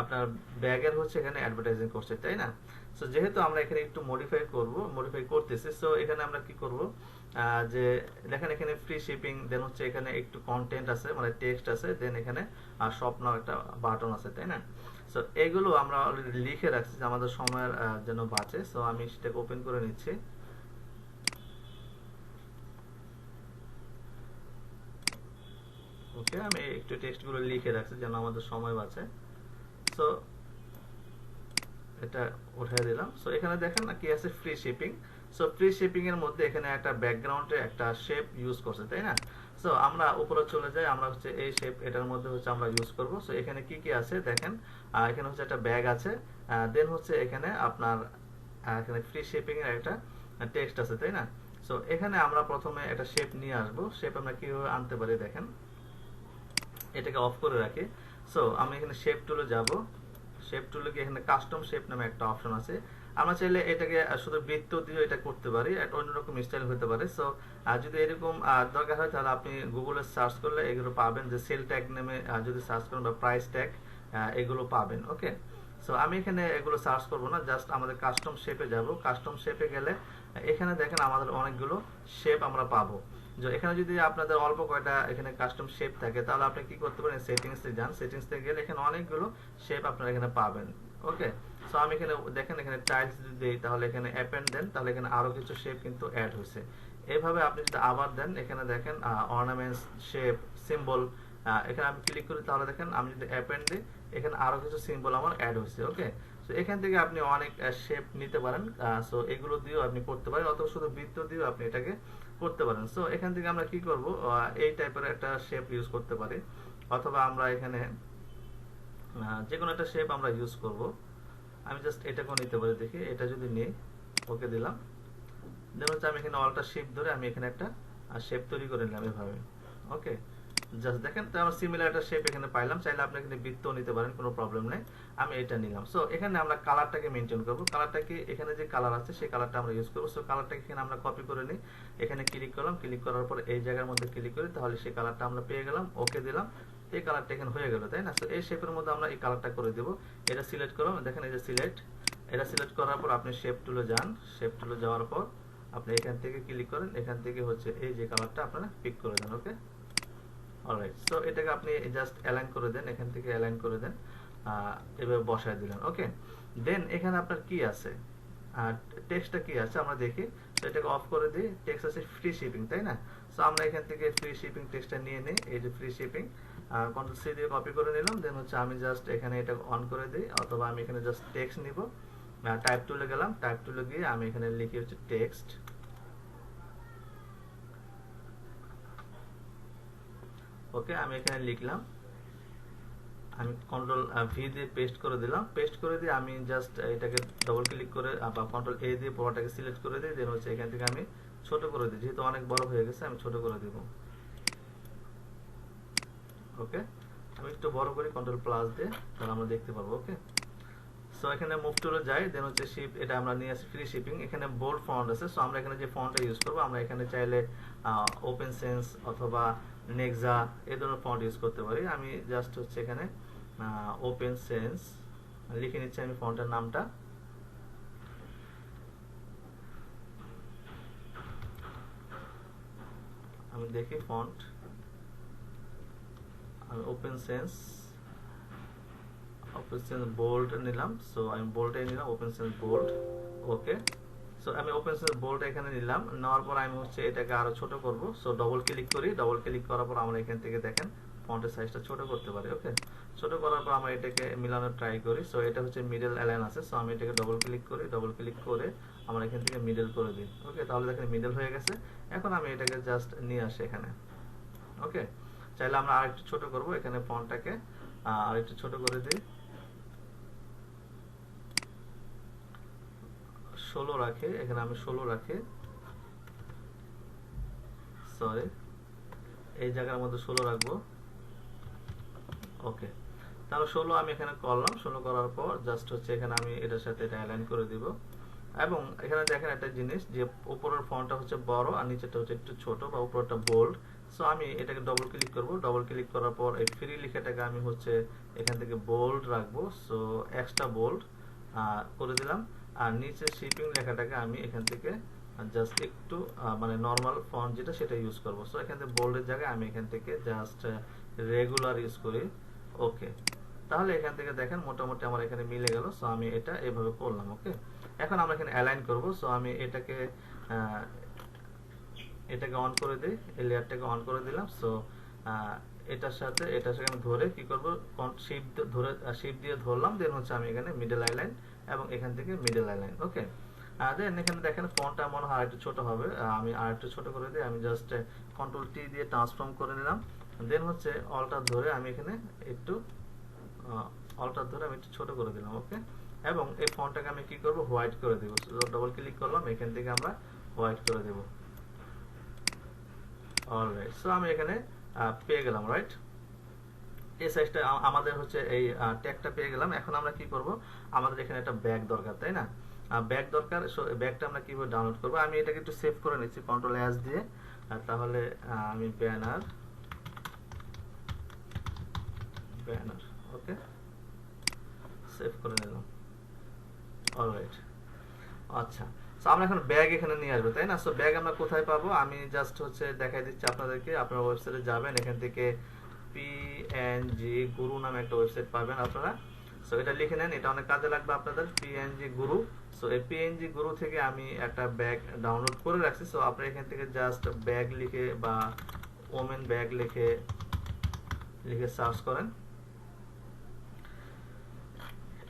A: আপনার ব্যাগের হচ্ছে এখানে অ্যাডভার্টাইজিং করছে, তাই না? সো যেহেতু আমরা এখানে একটু মডিফাই করতেছি, সো এখানে আমরা কি করব, যে দেখেন এখানে ফ্রি শিপিং, দেন হচ্ছে এখানে একটু কন্টেন্ট আছে, মানে টেক্সট আছে, দেন এখানে শপ নাও একটা বাটন আছে, তাই না? সো এগুলো আমরা অলরেডি লিখে রাখছি যে আমাদের সময়ের যেন বাঁচে। সো আমি সেটাকে ওপেন করে নিচ্ছি। ওকে, আমি একটু টেক্সটগুলো লিখে রাখছি যেন আমাদের সময় বাঁচে। সো এটা উঠিয়ে দিলাম। সো এখানে দেখেন কি আছে, free shipping. So free shipping এর মধ্যে এখানে একটা ব্যাকগ্রাউন্ডে একটা শেপ ইউজ করছে, তাই না? সো আমরা উপরে চলে যাই, আমরা হচ্ছে এই শেপ এটার মধ্যে হচ্ছে আমরা ইউজ করব। সো এখানে কি কি আছে দেখেন, এখানে হচ্ছে একটা ব্যাগ আছে, দেন হচ্ছে এখানে আপনার এখানে ফ্রি শিপিং এর একটা টেক্সট আছে, তাই না? সো এখানে আমরা প্রথমে একটা শেপ নিয়ে আসবো। শেপ আমরা কিভাবে আনতে পারি দেখেন, এটাকে অফ করে রাখি। সো আমি এখানে শেপ টুলে যাব। শেপ টুলে গিয়ে এখানে কাস্টম শেপ নামে একটা অপশন আছে। আমরা চাইলে এটাকে শুধু বৃত্ত দিয়ে এটা করতে পারি, একটা অন্যরকম স্টাইল হতে পারে। সো যদি এরকম দরকার হয় তাহলে আপনি গুগলে সার্চ করলে এগুলো পাবেন, যে সেল ট্যাগ নামে যদি সার্চ করেন বা প্রাইস ট্যাগ, এগুলো পাবেন। ওকে, সো আমি এখানে এগুলো সার্চ করব না, জাস্ট আমাদের কাস্টম শেপে যাব। কাস্টম শেপে গেলে এখানে দেখেন আমাদের অনেকগুলো শেপ আমরা পাবো। যে এখানে যদি আপনাদের অল্প কয়টা এখানে কাস্টম শেপ থাকে, তাহলে আপনি কি করতে পারেন, সেটিংসে যান। সেটিংসে গেলে এখানে অনেকগুলো শেপ আপনারা এখানে পাবেন। ওকে, সো আমি এখানে দেখেন এখানে টাইলস যদি দেই, তাহলে এখানে অ্যাপেন্ড দেন, তাহলে এখানে আরো কিছু শেপ কিন্তু অ্যাড হয়েছে। এইভাবে আপনি যদি আবার দেন, এখানে দেখেন অর্নামেন্টস, শেপ, সিম্বল, এখানে আমি ক্লিক করি, তাহলে দেখেন আমি যদি অ্যাপেন্ড দিই, এখানে আরো কিছু সিম্বল আমার অ্যাড হয়েছে। ওকে, সো এখান থেকে আপনি অনেক শেপ নিতে পারেন। সো এগুলো দিয়েও আপনি করতে পারেন, অথবা শুধু বৃত্ত দিয়েও আপনি এটাকে করতে পারেন। সো এখান থেকে আমরা কি করব, এই টাইপের একটা শেপ ইউজ করতে পারি, অথবা আমরা এখানে যে কোনো একটা শেপ আমরা ইউজ করব। আমি জাস্ট এটাকেও নিতে পারি, দেখি এটা যদি নিই, ওকে দিলাম, দেন হচ্ছে আমি এখানে অলটা শেপ ধরে আমি এখানে একটা শেপ তৈরি করে নিলাম এভাবে। ওকে, জাস্ট দেখেন তো আমরা সিমিলার একটা শেপ এখানে পাইলাম। চাইলে আপনি এখানে বৃত্ত নিতে পারেন, কোনো প্রবলেম নেই। আমি এটা নিলাম। সো এখানে আমরা কালারটাকে মেনটেন করব। কালারটাকে এখানে যে কালার আছে সেই কালারটা আমরা ইউজ করব। সো কালারটাকে এখানে আমরা কপি করে নিই, এখানে ক্লিক করলাম, ক্লিক করার পর এই জায়গার মধ্যে ক্লিক করি, তাহলে সেই কালারটা আমরা পেয়ে গেলাম। ওকে দিলাম, এই কালারটা এখানে হয়ে গেল, তাই না? সো এই শেপের মধ্যে আমরা এই কালারটা করে দেব। এটা সিলেক্ট করলাম, দেখেন এই যে সিলেক্ট, এটা সিলেক্ট করার পর আপনি শেপ টুলে যান। শেপ টুলে যাওয়ার পর আপনি এখান থেকে ক্লিক করেন, এখান থেকে হচ্ছে এই যে কালারটা আপনারা পিক করে দেন। ওকে, অলরাইট, সো এটাকে আপনি জাস্ট অ্যালাইন করে দেন, এখান থেকে অ্যালাইন করে দেন, এভাবে বসায় দিলেন। ওকে, দেন এখানে আপনার কি আছে, টেক্সটটা কি আছে আমরা দেখি। তো এটাকে অফ করে দিই, টেক্সট আছে ফ্রি শিপিং, তাই না? সো আমরা এখান থেকে ফ্রি শিপিং টেক্সটটা নিয়ে নিই, এই যে ফ্রি শিপিং, কন্ট্রোল সি দিয়ে কপি করে নিলাম। দেন হচ্ছে আমি জাস্ট এখানে এটা অন করে দিই, অথবা আমি এখানে জাস্ট টেক্সট নিব, টাইপ টুলে গেলাম, টাইপ টুলে গিয়ে আমি এখানে লিখি হচ্ছে টেক্সট। ওকে, আমি এখানে লিখলাম, আমি কন্ট্রোল ভি দিয়ে পেস্ট করে দিলাম। পেস্ট করে দিয়ে আমি জাস্ট এটাকে ডবল ক্লিক করে বা কন্ট্রোল এ দিয়ে পুরোটাকে সিলেক্ট করে দিই। দেন হচ্ছে এখান থেকে আমি ছোট করে দিই, যেহেতু অনেক বড় হয়ে গেছে আমি ছোট করে দিব। ওকে, আমি একটু বড় করি কন্ট্রোল প্লাস দিয়ে, তাহলে আমরা দেখতে পাবো। ওকে, সো এখানে মুভ টুলে যাই, দেন হচ্ছে শিপ, এটা আমরা নিয়ে আসি ফ্রি শিপিং। এখানে বোল্ড ফন্ট আছে, সো আমরা এখানে যে ফন্টটা ইউজ করব, আমরা এখানে চাইলে ওপেন সেন্স অথবা নেক্সা এই ধরনের ফন্ট ইউজ করতে পারি। আমি জাস্ট হচ্ছে এখানে ওপেন সেন্স লিখে নিচ্ছি আমি ফন্টের নামটা। আমি দেখি ফন্ট, আমি ওপেন সেন্স বোল্ড নিলাম। সো আমি বোল্ডটাই নিলাম, ওপেন সেন্স বোল্ড। ওকে, সো আমি ওপেন সেন্স বোল্ড এখানে নিলাম, নেওয়ার পর আমি হচ্ছে এটাকে আরো ছোট করব। সো ডবল ক্লিক করি, ডবল ক্লিক করার পর আমরা এখান থেকে দেখেন ফন্টের সাইজটা ছোট করতে পারি। ওকে, ছোট করার পর আমরা এটাকে মিলানোর ট্রাই করি। সো এটা হচ্ছে মিডল অ্যালাইন আছে, সো আমি এটাকে ডবল ক্লিক করি, ডবল ক্লিক করে আমরা এখান থেকে মিডল করে দিই। ওকে, তাহলে দেখেন মিডল হয়ে গেছে। এখন আমি এটাকে জাস্ট নিয়ে আসি এখানে। ওকে, চাইলে আমরা আরেকটু ছোট করব, এখানে ফন্টটাকে আরেকটু ছোট করে দিই, 16 রাখে, এখানে আমি 16 রাখি, সরি এই জায়গার মধ্যে 16 রাখবো। ওকে, তাহলে 16 আমি এখানে করলাম। 16 করার পর জাস্ট হচ্ছে এখানে আমি এটার সাথে এটা অ্যালাইন করে দিব। এবং এখানে দেখেন একটা জিনিস, যে উপরের ফন্টটা হচ্ছে বড় আর নিচেরটা হচ্ছে একটু ছোট, বা উপরেরটা বোল্ড। সো আমি এটাকে ডবল ক্লিক করব, ডবল ক্লিক করার পর এই ফ্রি লেখাটাকে আমি হচ্ছে এখান থেকে বোল্ড রাখবো। সো এক্সট্রা বোল্ড করে দিলাম। আর নিচে শিপিং লেখাটাকে আমি এখান থেকে জাস্ট একটু মানে নর্মাল ফন্ট যেটা সেটা ইউজ করব। সো এখান থেকে বোল্ডের জায়গায় আমি এখান থেকে জাস্ট রেগুলার ইউজ করি। ওকে, তাহলে এখান থেকে দেখেন মোটামুটি আমার এখানে মিলে গেল। সো আমি এটা এভাবে করলাম। ওকে, এখন আমরা এখানে অ্যালাইন করব। সো আমি এটাকে অন করে দিই, এই লেয়ারটাকে অন করে দিলাম। সো এটার সাথে আমি ধরে কি করব, শিফট ধরে শিফট দিয়ে ধরলাম। দেন হচ্ছে আমি এখানে মিডল আইলাইন এবং এখান থেকে মিডল আইলাইন। ওকে, দেন এখানে দেখেন ফন্টটা মনে হয় আরেকটু ছোট হবে, আমি আরেকটু ছোট করে দিই। আমি জাস্ট কন্ট্রোল টি দিয়ে ট্রান্সফর্ম করে নিলাম। দেন হচ্ছে অলটা ধরে আমি এখানে একটু ছোট করে দিলাম। ওকে, এবং এই ফন্টটাকে আমি কি করব, হোয়াইট করে দিব। ডবল ক্লিক করলাম, এখান থেকে আমরা হোয়াইট করে দেব। অলরাইট, সো আমি এখানে পেয়ে গেলাম, রাইট? এই সাইজটা আমাদের হচ্ছে এই ট্যাগটা পেয়ে গেলাম। এখন আমরা কি করব, আমাদের এখানে একটা ব্যাগ দরকার, তাই না? ব্যাগ দরকার। সো ব্যাগটা আমরা কিভাবে ডাউনলোড করব, আমি এটাকে একটু সেভ করে নিচ্ছি কন্ট্রোল এস দিয়ে। তাহলে আমি ব্যানার ওকে সেভ করে নিলাম। অলরাইট, আচ্ছা, সো আমরা এখন ব্যাগ এখানে নিয়ে আসবো, তাই না? সো ব্যাগ আমরা কোথায় পাবো, আমি জাস্ট হচ্ছে দেখাই দিচ্ছি আপনাদেরকে। আপনারা ওয়েবসাইটে যাবেন, এখান থেকে পিএনজি গুরু নামে একটা ওয়েবসাইট পাবেন আপনারা। সো এটা লিখে নেন, এটা অনেক কাজে লাগবে আপনাদের, পিএনজি গুরু। সো এই পিএনজি গুরু থেকে আমি একটা ব্যাগ ডাউনলোড করে রাখছি। সো আপনি এখান থেকে জাস্ট ব্যাগ লিখে বা ওমেন ব্যাগ লিখে সার্চ করেন।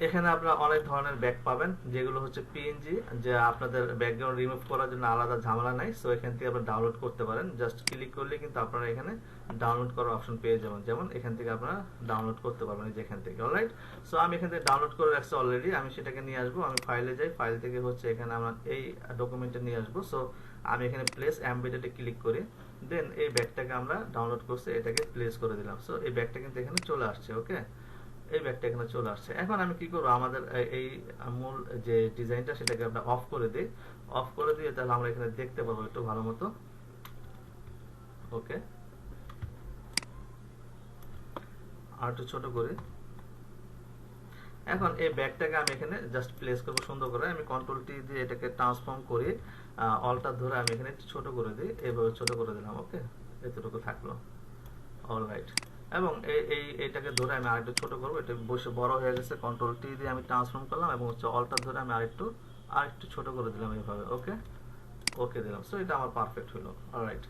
A: এখানে আপনারা অনেক ধরনের ব্যাগ পাবেন, যেগুলো হচ্ছে পিএনজি, যে আপনাদের ব্যাকগ্রাউন্ড রিমুভ করার জন্য আলাদা ঝামেলা নাই। সো এখান থেকে আপনারা ডাউনলোড করতে পারেন, জাস্ট ক্লিক করলে কিন্তু আপনারা এখানে ডাউনলোড করার অপশন পেয়ে যাবেন। যেমন এখান থেকে আপনারা ডাউনলোড করতে পারবেন, যেখান থেকে। অলরাইট, সো আমি এখান থেকে ডাউনলোড করে রাখছি অলরেডি। আমি সেটাকে নিয়ে আসবো, আমি ফাইলে যাই, ফাইল থেকে হচ্ছে এখানে আমার এই ডকুমেন্টটা নিয়ে আসবো। সো আমি এখানে প্লেস এমবেডেডে ক্লিক করি, দেন এই ব্যাগটাকে আমরা ডাউনলোড করছি, এটাকে প্লেস করে দিলাম। সো এই ব্যাগটা কিন্তু এখানে চলে আসছে। ওকে, এই ব্যাগটা এখানে চলে আসছে। এখন আমি কি করবো, আমাদের এই মূল যে ডিজাইনটা সেটাকে আমরা অফ করে দিই। অফ করে দিয়ে তাহলে আমরা এখানে দেখতে পাবো একটু ভালো মতো। ওকে, আর একটু ছোট করে। এখন এই ব্যাগটাকে আমি এখানে জাস্ট প্লেস করবো সুন্দর করে। আমি কন্ট্রোল টি দিয়ে এটাকে ট্রান্সফর্ম করি, অল্টার ধরে আমি এখানে একটু ছোট করে দিই, এইভাবে ছোট করে দিলাম। ওকে, এতটুকু থাকলো। অলরাইট, এবং এইটাকে ধরে আমি আরেকটু ছোট করবো, এটা বসে বড় হয়ে গেছে। কন্ট্রোল টি দিয়ে আমি ট্রান্সফর্ম করলাম এবং হচ্ছে অল্টার ধরে আমি আরেকটু ছোট করে দিলাম এইভাবে। ওকে, ওকে দিলাম। সো এটা আমার পারফেক্ট হলো। অলরাইট,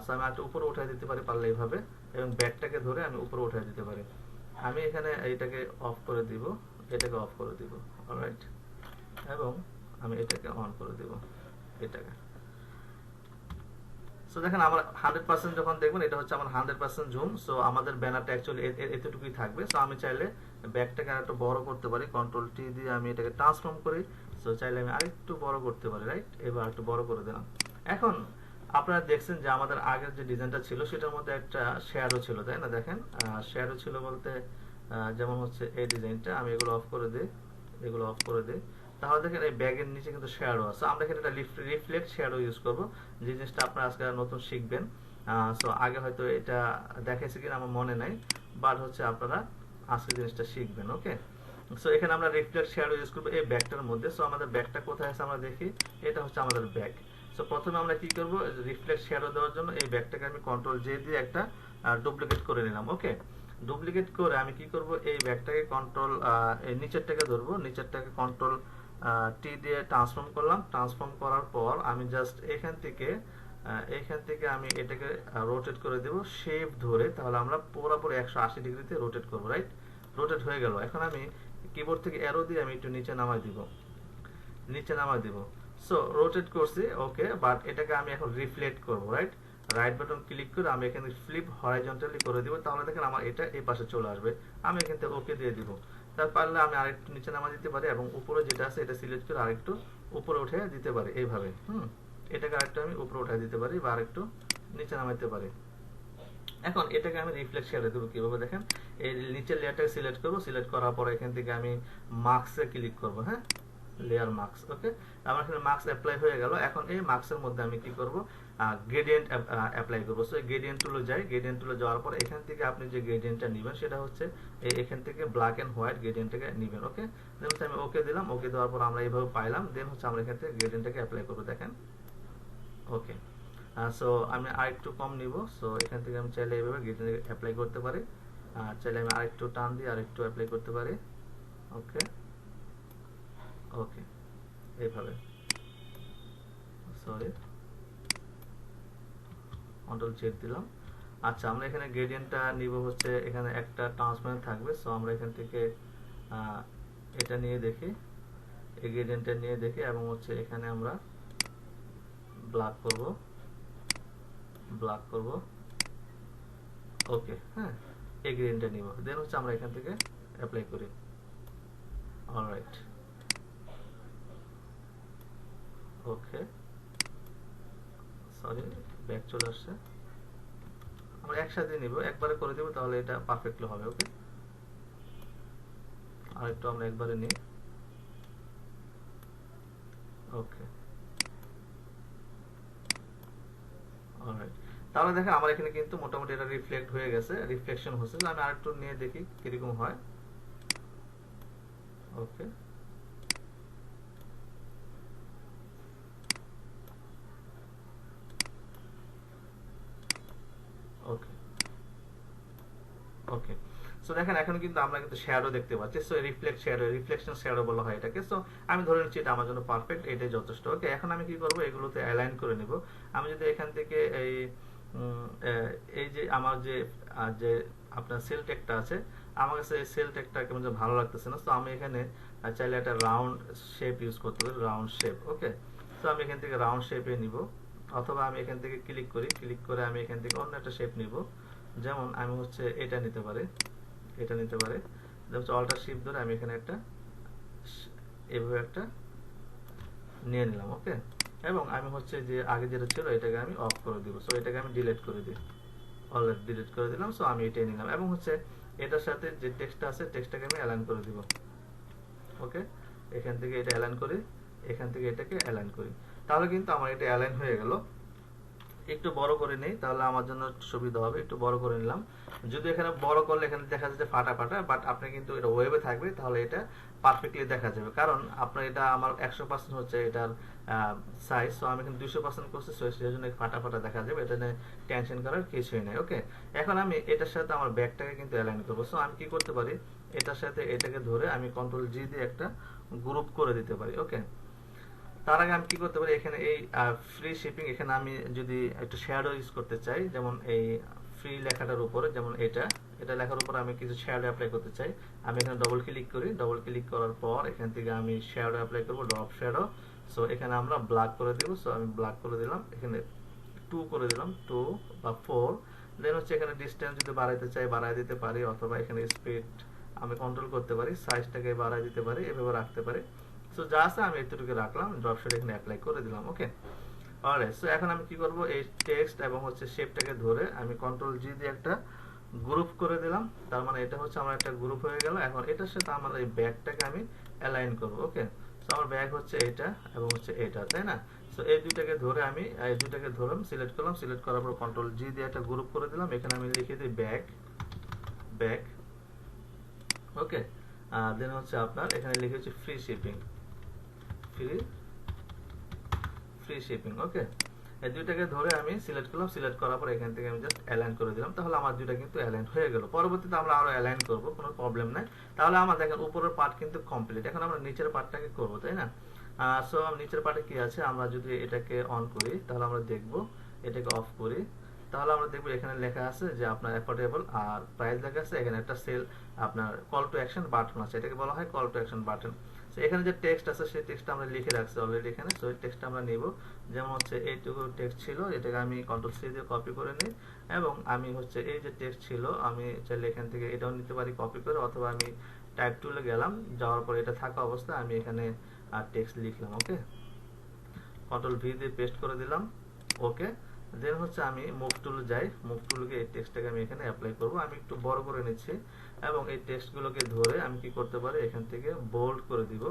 A: সো আমি আরেকটু উপরে উঠাই দিতে পারি পারলে এইভাবে, এবং ব্যাগটাকে ধরে আমি উপরে উঠাই দিতে পারি। আমি এখানে এইটাকে অফ করে দিব, এটাকে অফ করে দিব। অলরাইট, এবং আমি এটাকে অন করে দিব, এটাকে। সো দেখেন আমার 100% যখন দেখবেন, এটা হচ্ছে আমার 100% জুম। সো আমাদের ব্যানারটা অ্যাকচুয়ালি এতটুকুই থাকবে। সো আমি চাইলে ব্যাগটাকে আরেকটু বড় করতে পারি, কন্ট্রোল টি দিয়ে আমি এটাকে ট্রান্সফর্ম করি। সো চাইলে আমি আরেকটু বড় করতে পারি, রাইট? এবার একটু বড় করে দিলাম। এখন আপনারা দেখছেন যে আমাদের আগের যে ডিজাইনটা ছিল সেটার মধ্যে একটা শ্যাডো ছিল, তাই না? দেখেন শ্যাডো ছিল বলতে যেমন হচ্ছে এই ডিজাইনটা, আমি এগুলো অফ করে দিই, এগুলো অফ করে দিই। তাহলে দেখেন এই ব্যাগের নিচে কিন্তু শ্যাডো আছে। আমরা এখানে একটা রিফ্লেক্ট শ্যাডো ইউজ করব, যে জিনিসটা আপনারা আজকে নতুন শিখবেন। সো আগে হয়তো এটা দেখাইছি কিনা আমার মনে নাই, বাট হচ্ছে আপনারা আজকে জিনিসটা শিখবেন। ওকে, সো এখানে আমরা রিফ্লেক্ট শ্যাডো ইউজ করব এই ব্যাগটার মধ্যে। সো আমাদের ব্যাগটা কোথায় আছে আমরা দেখি, এটা হচ্ছে আমাদের ব্যাগ। সো প্রথমে আমরা কি করব, রিফ্লেক্ট শ্যাডো দেওয়ার জন্য এই ব্যাগটাকে আমি কন্ট্রোল জে দিয়ে একটা ডুপ্লিকেট করে নিলাম। ওকে, ডুপ্লিকেট করে আমি কি করব, এই ব্যাগটাকে কন্ট্রোল এই নিচেরটাকে ধরবো, নিচেরটাকে কন্ট্রোল টি দিয়ে ট্রান্সফর্ম করলাম। ট্রান্সফর্ম করার পর আমি জাস্ট এখান থেকে আমি এটাকে রোটেট করে দেব শেপ ধরে। তাহলে আমরা পুরোপুরি 180 ডিগ্রিতে রোটেট করব, রাইট? রোটেট হয়ে গেল। এখন আমি কিবোর্ড থেকে অ্যারো দিয়ে আমি একটু নিচে নামাই দিব। সো রোটেট করছি, ওকে, বাট এটাকে আমি এখন রিফ্লেক্ট করব, রাইট? রাইট বাটন ক্লিক করে আমি এখানে ফ্লিপ হরাইজন্টালি করে দিব। তাহলে দেখেন আমার এটা এই পাশে চলে আসবে। আমি এখান থেকে ওকে দিয়ে দিব। তার পারলে আমি আরেকটু নিচে নামা দিতে পারি, এবং উপরে যেটা আছে এটা সিলেক্ট করে আরেকটু উপরে উঠে দিতে পারি এইভাবে। এটাকে আরেকটু আমি উপরে উঠে দিতে পারি বা আরেকটু নিচে নামাইতে পারি। এখন এটাকে আমি রিফ্লেক্ট শ্যাডো দেবো কিভাবে দেখেন, এই নিচের লেয়ারটাকে সিলেক্ট করব, সিলেক্ট করার পর এখান থেকে আমি মার্কসে ক্লিক করব। হ্যাঁ, লেয়ার মার্কস। ওকে, আমার এখানে মার্কস অ্যাপ্লাই হয়ে গেল। এখন এই মার্কসের মধ্যে আমি কি করব, গ্রেডিয়েন্ট অ্যাপ্লাই করব। সো এই গ্রেডিয়েন্ট টুলে যাই, গ্রেডিয়েন্ট টুলে যাওয়ার পর এখান থেকে আপনি যে গ্রেডিয়েন্টটা নেবেন সেটা হচ্ছে এখান থেকে ব্ল্যাক এন্ড হোয়াইট গ্রেডিয়েন্টটাকে নেবেন। ওকে, দেন হচ্ছে আমি ওকে দিলাম। ওকে দেওয়ার পর আমরা এইভাবে পাইলাম। দেন হচ্ছে আমরা এখান থেকে গ্রেডিয়েন্টটাকে অ্যাপ্লাই করব, দেখেন। ওকে, সো আমি আরেকটু কম নিব। সো এখান থেকে আমি চাইলে এইভাবে গ্রেডিয়েন্ট অ্যাপ্লাই করতে পারি, চাইলে আমি আরেকটু টান দিয়ে আরেকটু অ্যাপ্লাই করতে পারি। ওকে, ওকে, এইভাবে। সরি, কন্ট্রোল জেড দিলাম। আচ্ছা, আমরা এখানে গ্রেডিয়েন্টটা নিব হচ্ছে, এখানে একটা ট্রান্সপারেন্ট থাকবে। সো আমরা এখান থেকে এটা নিয়ে দেখি, এই গ্রেডিয়েন্টটা নিয়ে দেখি, এবং হচ্ছে এখানে আমরা ব্ল্যাক করব। ওকে, হ্যাঁ, এই গ্রেডিয়েন্টটা নিব। দেন হচ্ছে আমরা এখান থেকে অ্যাপ্লাই করি। অলরাইট, ওকে, সরি ব্যাক চলে আসছে, আমরা একসাথে নিব, একবারে করে দেব, তাহলে এটা পারফেক্টলি হবে। ওকে, আর একটু আমরা একবারে নিই। ওকে, অলরাইট, তাহলে দেখো আমার এখানে কিন্তু মোটামুটি এটা রিফ্লেক্ট হয়ে গেছে, রিফ্লেকশন হচ্ছে। আমি আরেকটু নিয়ে দেখি কিরকম হয়। ওকে, ওকে, ওকে। সো দেখেন এখন কিন্তু আমরা কিন্তু শ্যাডো দেখতে পাচ্ছি। So reflect shadow, reflection shadow বলা হয় এটাকে। সো আমি ধরে নিচ্ছি এটা আমার জন্য পারফেক্ট, এটাই যথেষ্ট। ওকে, এখন আমি কি করব, এগুলোতে অ্যালাইন করে নিব। আমি যদি এখান থেকে এই যে আমার যে যে আপনার সেল ট্যাগটা আছে, আমার কাছে এই সেল ট্যাগটা কেমন যেন ভালো লাগতেছে না। সো আমি এখানে চাইলে একটা রাউন্ড শেপ ইউজ করতে পারি, রাউন্ড শেপ। ওকে, সো আমি এখান থেকে রাউন্ড শেপে নিব, অথবা আমি এখান থেকে ক্লিক করি, ক্লিক করে আমি এখান থেকে অন্য একটা শেপ নিব। যেমন আমি হচ্ছে এটা নিতে পারি, এটা নিতে পারি। হচ্ছে অল্টার শিফট ধরে আমি এখানে একটা এভাবে একটা নিয়ে নিলাম। ওকে, এবং আমি হচ্ছে যে আগে যেটা ছিল এটাকে আমি অফ করে দিব। সো এটাকে আমি ডিলিট করে দিই, অলরেডি ডিলিট করে দিলাম। সো আমি এটাই নিলাম, এবং হচ্ছে এটার সাথে যে টেক্সটটা আছে টেক্সটটাকে আমি অ্যালাইন করে দিব। ওকে, এখান থেকে এটা অ্যালাইন করি, এখান থেকে এটাকে অ্যালাইন করি, তাহলে কিন্তু আমার এটা অ্যালাইন হয়ে গেল। একটু বড় করে নেই, তাহলে আমার জন্য সুবিধা হবে। একটু বড় করে নিলাম। যদি এখানে বড় করলে এখানে দেখা যাচ্ছে ফাটা ফাটা, বাট আপনি কিন্তু এটা ওয়েবে থাকবে, তাহলে এটা পারফেক্টলি দেখা যাবে। কারণ আপনার এটা আমার 100% হচ্ছে এটার সাইজ। সো আমি এখানে 200% করছি, সো সেই জন্য ফাটা ফাটা দেখা যাবে। এটা নিয়ে টেনশন করার কিছুই নেই। ওকে, এখন আমি এটার সাথে আমার ব্যাগটাকে কিন্তু অ্যালাইন করবো। সো আমি কি করতে পারি, এটার সাথে এটাকে ধরে আমি কন্ট্রোল জি দিয়ে একটা গ্রুপ করে দিতে পারি। ওকে, তার আগে আমি কি করতে পারি, এখানে এই ফ্রি শিপিং, এখানে আমি যদি একটু শ্যাডো ইউজ করতে চাই, যেমন এই ফ্রি লেখাটার উপরে, যেমন এটা এটা লেখার উপর আমি কিছু শ্যাডো অ্যাপ্লাই করতে চাই, আমি এখানে ডবল ক্লিক করি। ডবল ক্লিক করার পর এখান থেকে আমি শ্যাডো অ্যাপ্লাই করব, ড্রপ শ্যাডো। সো এখানে আমরা ব্ল্যাক করে দেব। সো আমি ব্ল্যাক করে দিলাম, এখানে 2 করে দিলাম, 2 বা 4। দেন হচ্ছে এখানে ডিসটেন্স যদি বাড়াইতে চাই বাড়াই দিতে পারি, অথবা এখানে স্পিড আমি কন্ট্রোল করতে পারি, সাইজটাকে বাড়াই দিতে পারি, এভাবে রাখতে পারি। সো যা আছে আমি এতটুকু রাখলাম, ড্রপ শেড এখানে অ্যাপ্লাই করে দিলাম। ওকে, অলরাইট। সো এখন আমি কি করব, এই টেক্সট এবং হচ্ছে শেপটাকে ধরে আমি কন্ট্রোল জি দিয়ে একটা গ্রুপ করে দিলাম। তার মানে এটা হচ্ছে আমার একটা গ্রুপ হয়ে গেল। এখন এটার সাথে আমার এই ব্যাগটাকে আমি অ্যালাইন করব। ওকে, সো আমার ব্যাগ হচ্ছে এটা এবং হচ্ছে এটা, তাই না? সো এই দুইটাকে ধরে আমি এই দুইটাকে ধরলাম, সিলেক্ট করলাম, সিলেক্ট করার পর কন্ট্রোল জি দিয়ে একটা গ্রুপ করে দিলাম। এখানে আমি লিখে দিই ব্যাগ, ব্যাগ। ওকে, দেন হচ্ছে আপনার এখানে লিখেছি free shipping, free free shipping. Okay, এই দুইটাকে ধরে আমি সিলেক্ট করলাম, সিলেক্ট করার পর এখান থেকে আমি জাস্ট অ্যালাইন করে দিলাম। তাহলে আমার দুইটা কিন্তু অ্যালাইন হয়ে গেল। পরবর্তীতে আমরা আরো অ্যালাইন করব, কোনো প্রবলেম নাই। তাহলে আমার দেখেন উপরের পার্ট কিন্তু কমপ্লিট। এখন আমরা নিচের পার্টটাকে করব, তাই না? সো নিচের পার্টে কি আছে, আমরা যদি এটাকে অন করি তাহলে আমরা দেখব, এটাকে অফ করি তাহলে আমরা দেখব এখানে লেখা আছে যে আপনার অ্যাফোর্ডেবল আর প্রাইস লেখা আছে। এখানে একটা সেল আপনার কল টু অ্যাকশন বাটন আছে, এটাকে বলা হয় call to action button. So এখানে যে টেক্সট আছে সেই টেক্সটটা আমরা লিখে রাখছি অলরেডি এখানে। সো এই টেক্সটটা আমরা নিব, যেমন হচ্ছে এইটুকু টেক্সট ছিল, এটাকে আমি কন্ট্রোল সি দিয়ে কপি করে নিই, এবং আমি হচ্ছে এই যে টেক্সট ছিল আমি চাইলে এখান থেকে এটাও নিতে পারি কপি করে, অথবা আমি টাইপ টুলে গেলাম, যাওয়ার পর এটা থাকা অবস্থায় আমি এখানে টেক্সট লিখলাম। ওকে, কন্ট্রোল ভি দিয়ে পেস্ট করে দিলাম। ওকে, দেন হচ্ছে আমি মুভ টুলে যাই, মুভ টুলকে এই টেক্সটটাকে আমি এখানে অ্যাপ্লাই করব। আমি একটু বড় করে নিচ্ছি, এবং এই টেক্সটগুলোকে ধরে আমি কি করতে পারি, এখান থেকে বোল্ড করে দিব,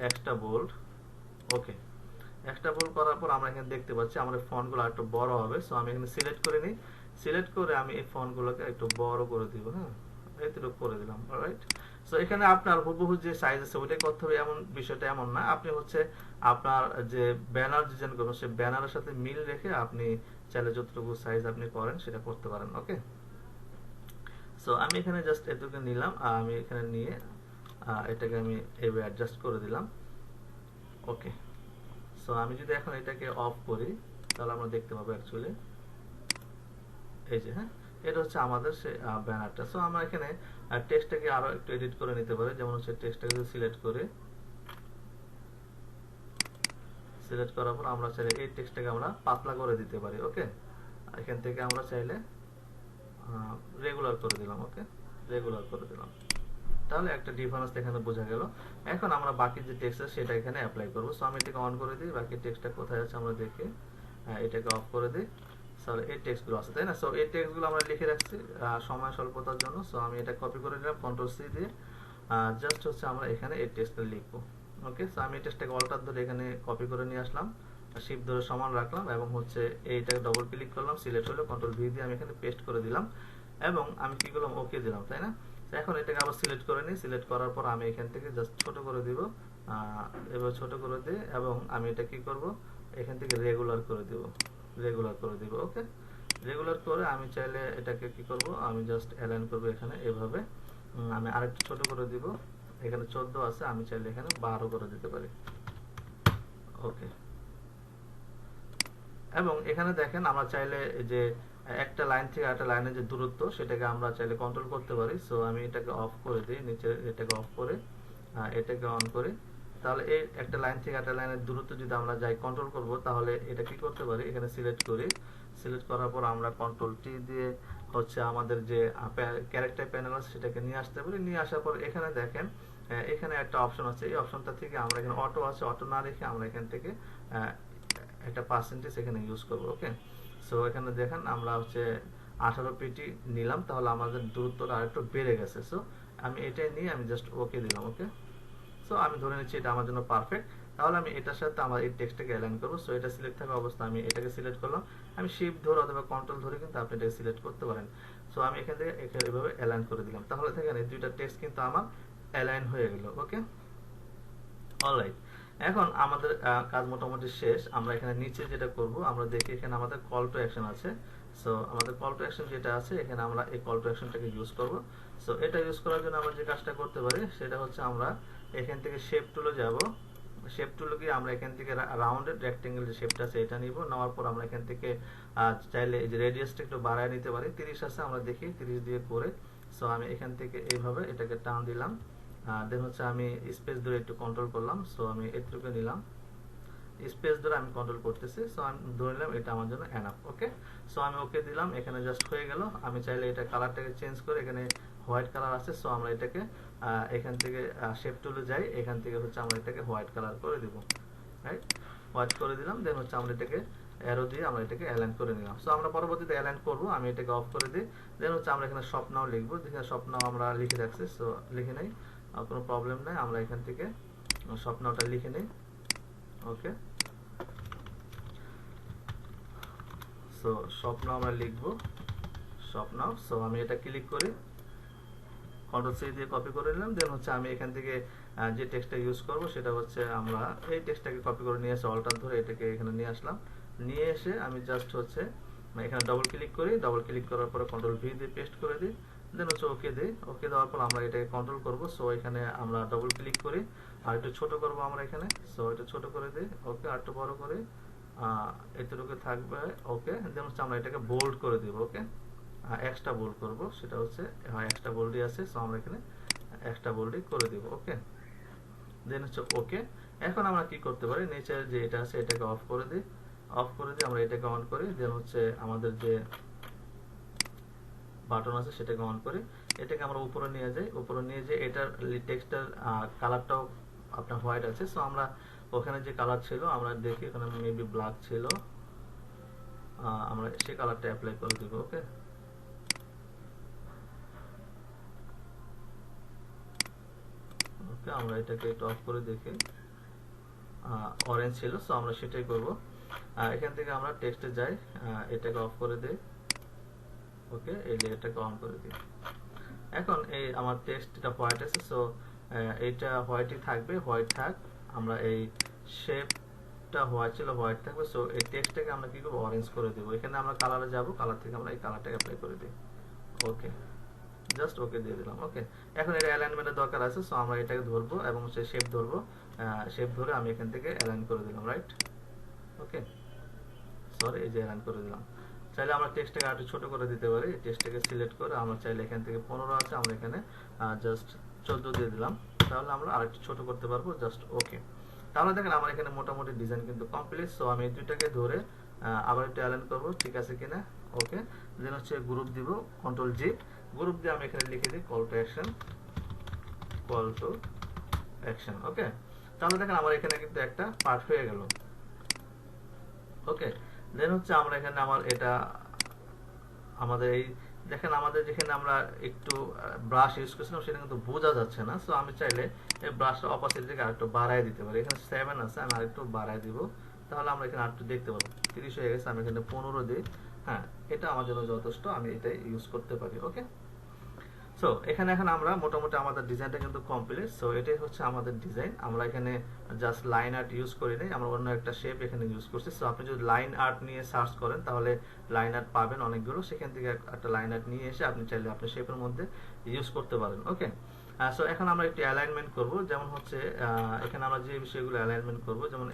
A: এক্সট্রা বোল্ড। ওকে, এক্সট্রা বোল্ড করার পর আমরা এখানে দেখতে পাচ্ছি আমার ফন্টগুলো একটু বড় হবে। সো আমি এখানে সিলেক্ট করে নিই, সিলেক্ট করে আমি এই ফন্টগুলোকে একটু বড় করে দিব। হ্যাঁ, এতটুকু করে দিলাম। অলরাইট। সো এখানে আপনার হুবহু যে সাইজ আছে ওইটাই করতে হবে এমন বিষয়টা এমন না। আপনি হচ্ছে আপনার যে ব্যানার ডিজাইন করবেন সেই ব্যানারের সাথে মিল রেখে আপনি চাইলে যতটুকু সাইজ আপনি করেন সেটা করতে পারেন। ওকে, সো আমি এখানে জাস্ট এতটুকু নিলাম, আমি এখানে নিয়ে এটাকে আমি এভাবে অ্যাডজাস্ট করে দিলাম। ওকে, সো আমি যদি এখন এটাকে অফ করি তাহলে আমরা দেখতে পাবো অ্যাকচুয়ালি এই যে, হ্যাঁ, এটা হচ্ছে আমাদের সেই ব্যানারটা। সো আমরা এখানে টেক্সটটাকে আরো একটু এডিট করে নিতে পারি, যেমন হচ্ছে টেক্সটটাকে সিলেক্ট করে, সিলেক্ট করার পর আমরা চাইলে এই টেক্সটটাকে আমরা পাতলা করে দিতে পারি। ওকে, এখান থেকে আমরা চাইলে রেগুলার করে দিলাম। ওকে, রেগুলার করে দিলাম, তাহলে একটা ডিফারেন্স এখানে বোঝা গেল। এখন আমরা বাকি যে টেক্সট আছে সেটা এখানে অ্যাপ্লাই করব। সো আমি এটাকে অন করে দিই, বাকি টেক্সটটা কোথায় আছে আমরা দেখি। এটাকে অফ করে দিই। সরি, এই টেক্সটগুলো আছে তাই না? সো এই টেক্সটগুলো আমরা লিখে রাখছি সময় স্বল্পতার জন্য। সো আমি এটা কপি করে নিলাম কন্ট্রোল সি দিয়ে। জাস্ট হচ্ছে আমরা এখানে এই টেক্সটটা লিখবো। ওকে, সো আমি এই টেক্সটটাকে অল্টার ধরে এখানে কপি করে নিয়ে আসলাম, শিফট ধরে সমান রাখলাম এবং হচ্ছে এইটাকে ডবল ক্লিক করলাম, সিলেক্ট হলো, কন্ট্রোল ভি দিয়ে আমি এখানে পেস্ট করে দিলাম এবং আমি কি করলাম, ওকে দিলাম তাই না? এখন এটাকে আবার সিলেক্ট করে নিই। সিলেক্ট করার পর আমি এখান থেকে জাস্ট ছোট করে দিব, এবার ছোট করে দিই এবং আমি এটা কি করব, এখান থেকে রেগুলার করে দিব, রেগুলার করে দিব। ওকে, রেগুলার করে আমি চাইলে এটাকে কি করব, আমি জাস্ট অ্যালাইন করব এখানে এভাবে। আমি আরেকটু ছোট করে দিব, এখানে 14 আছে, আমি চাইলে এখানে 12 করে দিতে পারি। ওকে, এবং এখানে দেখেন আমরা চাইলে যে একটা লাইন থেকে আরেকটা লাইনের যে দূরত্ব সেটাকে আমরা চাইলে কন্ট্রোল করতে পারি। সো আমি এটাকে অফ করে দিই, নিচে এটাকে অফ করে এটাকে অন করি। তাহলে এই একটা লাইন থেকে একটা লাইনের দূরত্ব যদি আমরা যাই কন্ট্রোল করব, তাহলে এটা কি করতে পারি, এখানে সিলেক্ট করি। সিলেক্ট করার পর আমরা কন্ট্রোল টি দিয়ে হচ্ছে আমাদের যে ক্যারেক্টার প্যানেল আছে সেটাকে নিয়ে আসতে পারি। নিয়ে আসার পর এখানে দেখেন এখানে একটা অপশন আছে, এই অপশনটা থেকে আমরা এখানে অটো আছে, অটো না রেখে আমরা এখান থেকে একটা পার্সেন্টেজ এখানে ইউজ করবো। ওকে, সো এখানে দেখেন আমরা হচ্ছে 18 পিটি নিলাম, তাহলে আমাদের দূরত্বটা আরেকটু বেড়ে গেছে। সো আমি এটাই নিয়ে আমি জাস্ট ওকে দিলাম। ওকে, সো আমি ধরে নিচ্ছি এটা আমার জন্য পারফেক্ট। তাহলে আমি এটার সাথে আমার এই টেক্সটটাকে অ্যালাইন করবো। সো এটা সিলেক্ট থাকা অবস্থা আমি এটাকে সিলেক্ট করলাম। আমি শিফট ধরে অথবা কন্ট্রোল ধরে কিন্তু আপনি এটাকে সিলেক্ট করতে পারেন। সো আমি এখান থেকে এভাবে অ্যালাইন করে দিলাম। তাহলে দেখেন এই দুইটা টেক্সট কিন্তু আমার অ্যালাইন হয়ে গেল। ওকে, অলরাইট, এখন আমাদের কাজ মোটামুটি শেষ। আমরা এখানে নিচে যেটা করব, আমরা দেখি এখানে আমাদের কল টু অ্যাকশন আছে। সো আমাদের কল টু অ্যাকশন যেটা আছে, এখানে আমরা এই কল টু অ্যাকশনটাকে ইউজ করব। সো এটা ইউজ করার জন্য আমরা যে কাজটা করতে পারি সেটা হচ্ছে আমরা এখান থেকে শেপ টুলে যাব। শেপ টুলে গিয়ে আমরা এখান থেকে রাউন্ডেড রেক্টেঙ্গেল যে শেপটা আছে এটা নিব। নেওয়ার পর আমরা এখান থেকে চাইলে এই যে রেডিয়াসটা একটু বাড়ায় নিতে পারি। 30 আছে, আমরা দেখি 30 দিয়ে করে। সো আমি এখান থেকে এইভাবে এটাকে টান দিলাম। দেন হচ্ছে আমি স্পেস ধরে একটু কন্ট্রোল করলাম। সো আমি এটুকু নিলাম, স্পেস ধরে আমি কন্ট্রোল করতেছি। সো আমি ধরে নিলাম এটা আমার জন্য এনাফ। ওকে, সো আমি ওকে দিলাম, এখানে জাস্ট হয়ে গেল। আমি চাইলে এটা কালারটাকে চেঞ্জ করে, এখানে হোয়াইট কালার আছে, সো আমরা এটাকে এখান থেকে শেপ টুলে যাই, এখান থেকে হচ্ছে আমরা এটাকে হোয়াইট কালার করে দিব। রাইট, হোয়াইট করে দিলাম। দেন হচ্ছে আমরা এটাকে অ্যারো দিয়ে আমরা এটাকে অ্যালাইন করে নিলাম। সো আমরা পরবর্তীতে অ্যালাইন করব, আমি এটাকে অফ করে দিই। দেন হচ্ছে আমরা এখানে স্বপ্নাও লিখবো, যেখানে স্বপ্নাও আমরা লিখে রাখছি। সো লিখে নেই, কোনো প্রবলেম নাই, আমরা এখান থেকে স্বপ্নটা লিখে নিই। ওকে, সো স্বপ্ন আমরা লিখবো, স্বপ্ন। সো আমি এটা ক্লিক করি, কন্ট্রোল সি দিয়ে কপি করে নিলাম। দেন হচ্ছে আমি এখান থেকে যে টেক্সটটা ইউজ করব সেটা হচ্ছে আমরা এই টেক্সটটাকে কপি করে নিয়ে এসে অল্টার ধরে এটাকে এখানে নিয়ে আসলাম। নিয়ে এসে আমি জাস্ট হচ্ছে এখানে ডবল ক্লিক করি, ডবল ক্লিক করার পরে কন্ট্রোল ভি দিয়ে পেস্ট করে দিই। দেন হচ্ছে ওকে দিই। ওকে দেওয়ার পর আমরা এটাকে কন্ট্রোল করব। সো এখানে আমরা ডবল ক্লিক করি, আর একটু ছোট করব আমরা এখানে। সো এটা ছোট করে দিই। ওকে, আর একটু বড় করে এতটুকু থাকবে। ওকে, দেন হচ্ছে আমরা এটাকে বোল্ড করে দিব। ওকে, এক্সট্রা বোল্ড করব, সেটা হচ্ছে এক্সট্রা বোল্ডই আছে। সো আমরা এখানে এক্সট্রা বোল্ডই করে দিব। ওকে, দেন হচ্ছে ওকে। এখন আমরা কি করতে পারি, নিচের যে এটা আছে এটাকে অফ করে দিই। অফ করে দিয়ে আমরা এটাকে অন করি। দেন হচ্ছে আমাদের যে বাটন আছে সেটাকে অন করি। এটাকে আমরা উপরে নিয়ে যাই, উপরে নিয়ে যাই। এটার টেক্সটার কালারটাও আপনার হোয়াইট আছে। সো আমরা ওখানে যে কালার ছিল আমরা দেখি, এখানে মেবি ব্ল্যাক ছিল, আমরা সেই কালারটা অ্যাপ্লাই করে দিব। ওকে, ওকে, আমরা এটাকে একটু অফ করে দেখি, অরেঞ্জ ছিল। সো আমরা সেটাই করব। এখান থেকে আমরা টেক্সটে যাই, এটাকে অফ করে দিই। ওকে, এই লেয়ারটাকে অন করে দিই। এখন এই আমার টেক্সটটা হোয়াইট আছে। সো এইটা হোয়াইটই থাকবে, হোয়াইট থাক। আমরা এই শেপটা হোয়াইট ছিল, হোয়াইট থাকবে। সো এই টেক্সটটাকে আমরা কি করব, অরেঞ্জ করে দেব। এখানে আমরা কালারে যাব, কালার থেকে আমরা এই কালারটাকে অ্যাপ্লাই করে দিই। ওকে, জাস্ট ওকে দিয়ে দিলাম। ওকে, এখন এর অ্যালাইনমেন্টের দরকার আছে। সো আমরা এটাকে ধরবো এবং সে শেপ ধরবো, শেপ ধরে আমি এখান থেকে অ্যালাইন করে দিলাম। রাইট, ওকে, সরি, এই যে অ্যালাইন করে দিলাম। চাইলে আমরা টেক্সটটাকে আরেকটু ছোট করে দিতে পারি। টেক্সটটাকে সিলেক্ট করে আমরা চাইলে এখান থেকে 15 আছে, আমরা এখানে জাস্ট 14 দিয়ে দিলাম। তাহলে আমরা আরেকটু ছোট করতে পারবো। Just okay. তাহলে দেখেন আমার এখানে মোটামুটি ডিজাইন কিন্তু কমপ্লিট। সো আমি এই দুইটাকে ধরে আবার একটু অ্যালাইন করবো, ঠিক আছে কিনা। ওকে, দেন হচ্ছে গ্রুপ দিব, কন্ট্রোল জি। গ্রুপ দিয়ে আমি এখানে লিখে দিই call to action, call to action. Okay, তাহলে দেখেন আমার এখানে কিন্তু একটা পার্ট হয়ে গেল। ওকে, দেন হচ্ছে আমরা এখানে এটা আমাদের এই দেখেন আমাদের যেখানে আমরা একটু ব্রাশ ইউজ করছিলাম সেটা কিন্তু বোঝা যাচ্ছে না। সো আমি চাইলে এই ব্রাশটা অপাসিটিকে আরেকটু বাড়ায় দিতে পারি। এখানে 7 আছে, আমি আরেকটু বাড়ায় দিব, তাহলে আমরা এখানে আরেকটু দেখতে পারবো। 30 হয়ে গেছে, আমি এখানে 15 দিই। হ্যাঁ, এটা আমার জন্য যথেষ্ট, আমি এটাই ইউজ করতে পারি। ওকে, সো এখানে এখন আমরা মোটামুটি আমাদের ডিজাইনটা কিন্তু কমপ্লিট। সো এটাই হচ্ছে আমাদের ডিজাইন। আমরা এখানে জাস্ট লাইন আর্ট ইউজ করি নাই, আমরা অন্য একটা শেপ এখানে ইউজ করছি। সো আপনি যদি লাইন আর্ট নিয়ে সার্চ করেন তাহলে লাইন আর্ট পাবেন অনেকগুলো, সেখান থেকে একটা লাইন আর্ট নিয়ে এসে আপনি চাইলে আপনার শেপের মধ্যে ইউজ করতে পারেন। ওকে, সো এখন আমরা একটু অ্যালাইনমেন্ট করব। যেমন হচ্ছে এখানে আমরা যে বিষয়গুলো অ্যালাইনমেন্ট করব, যেমন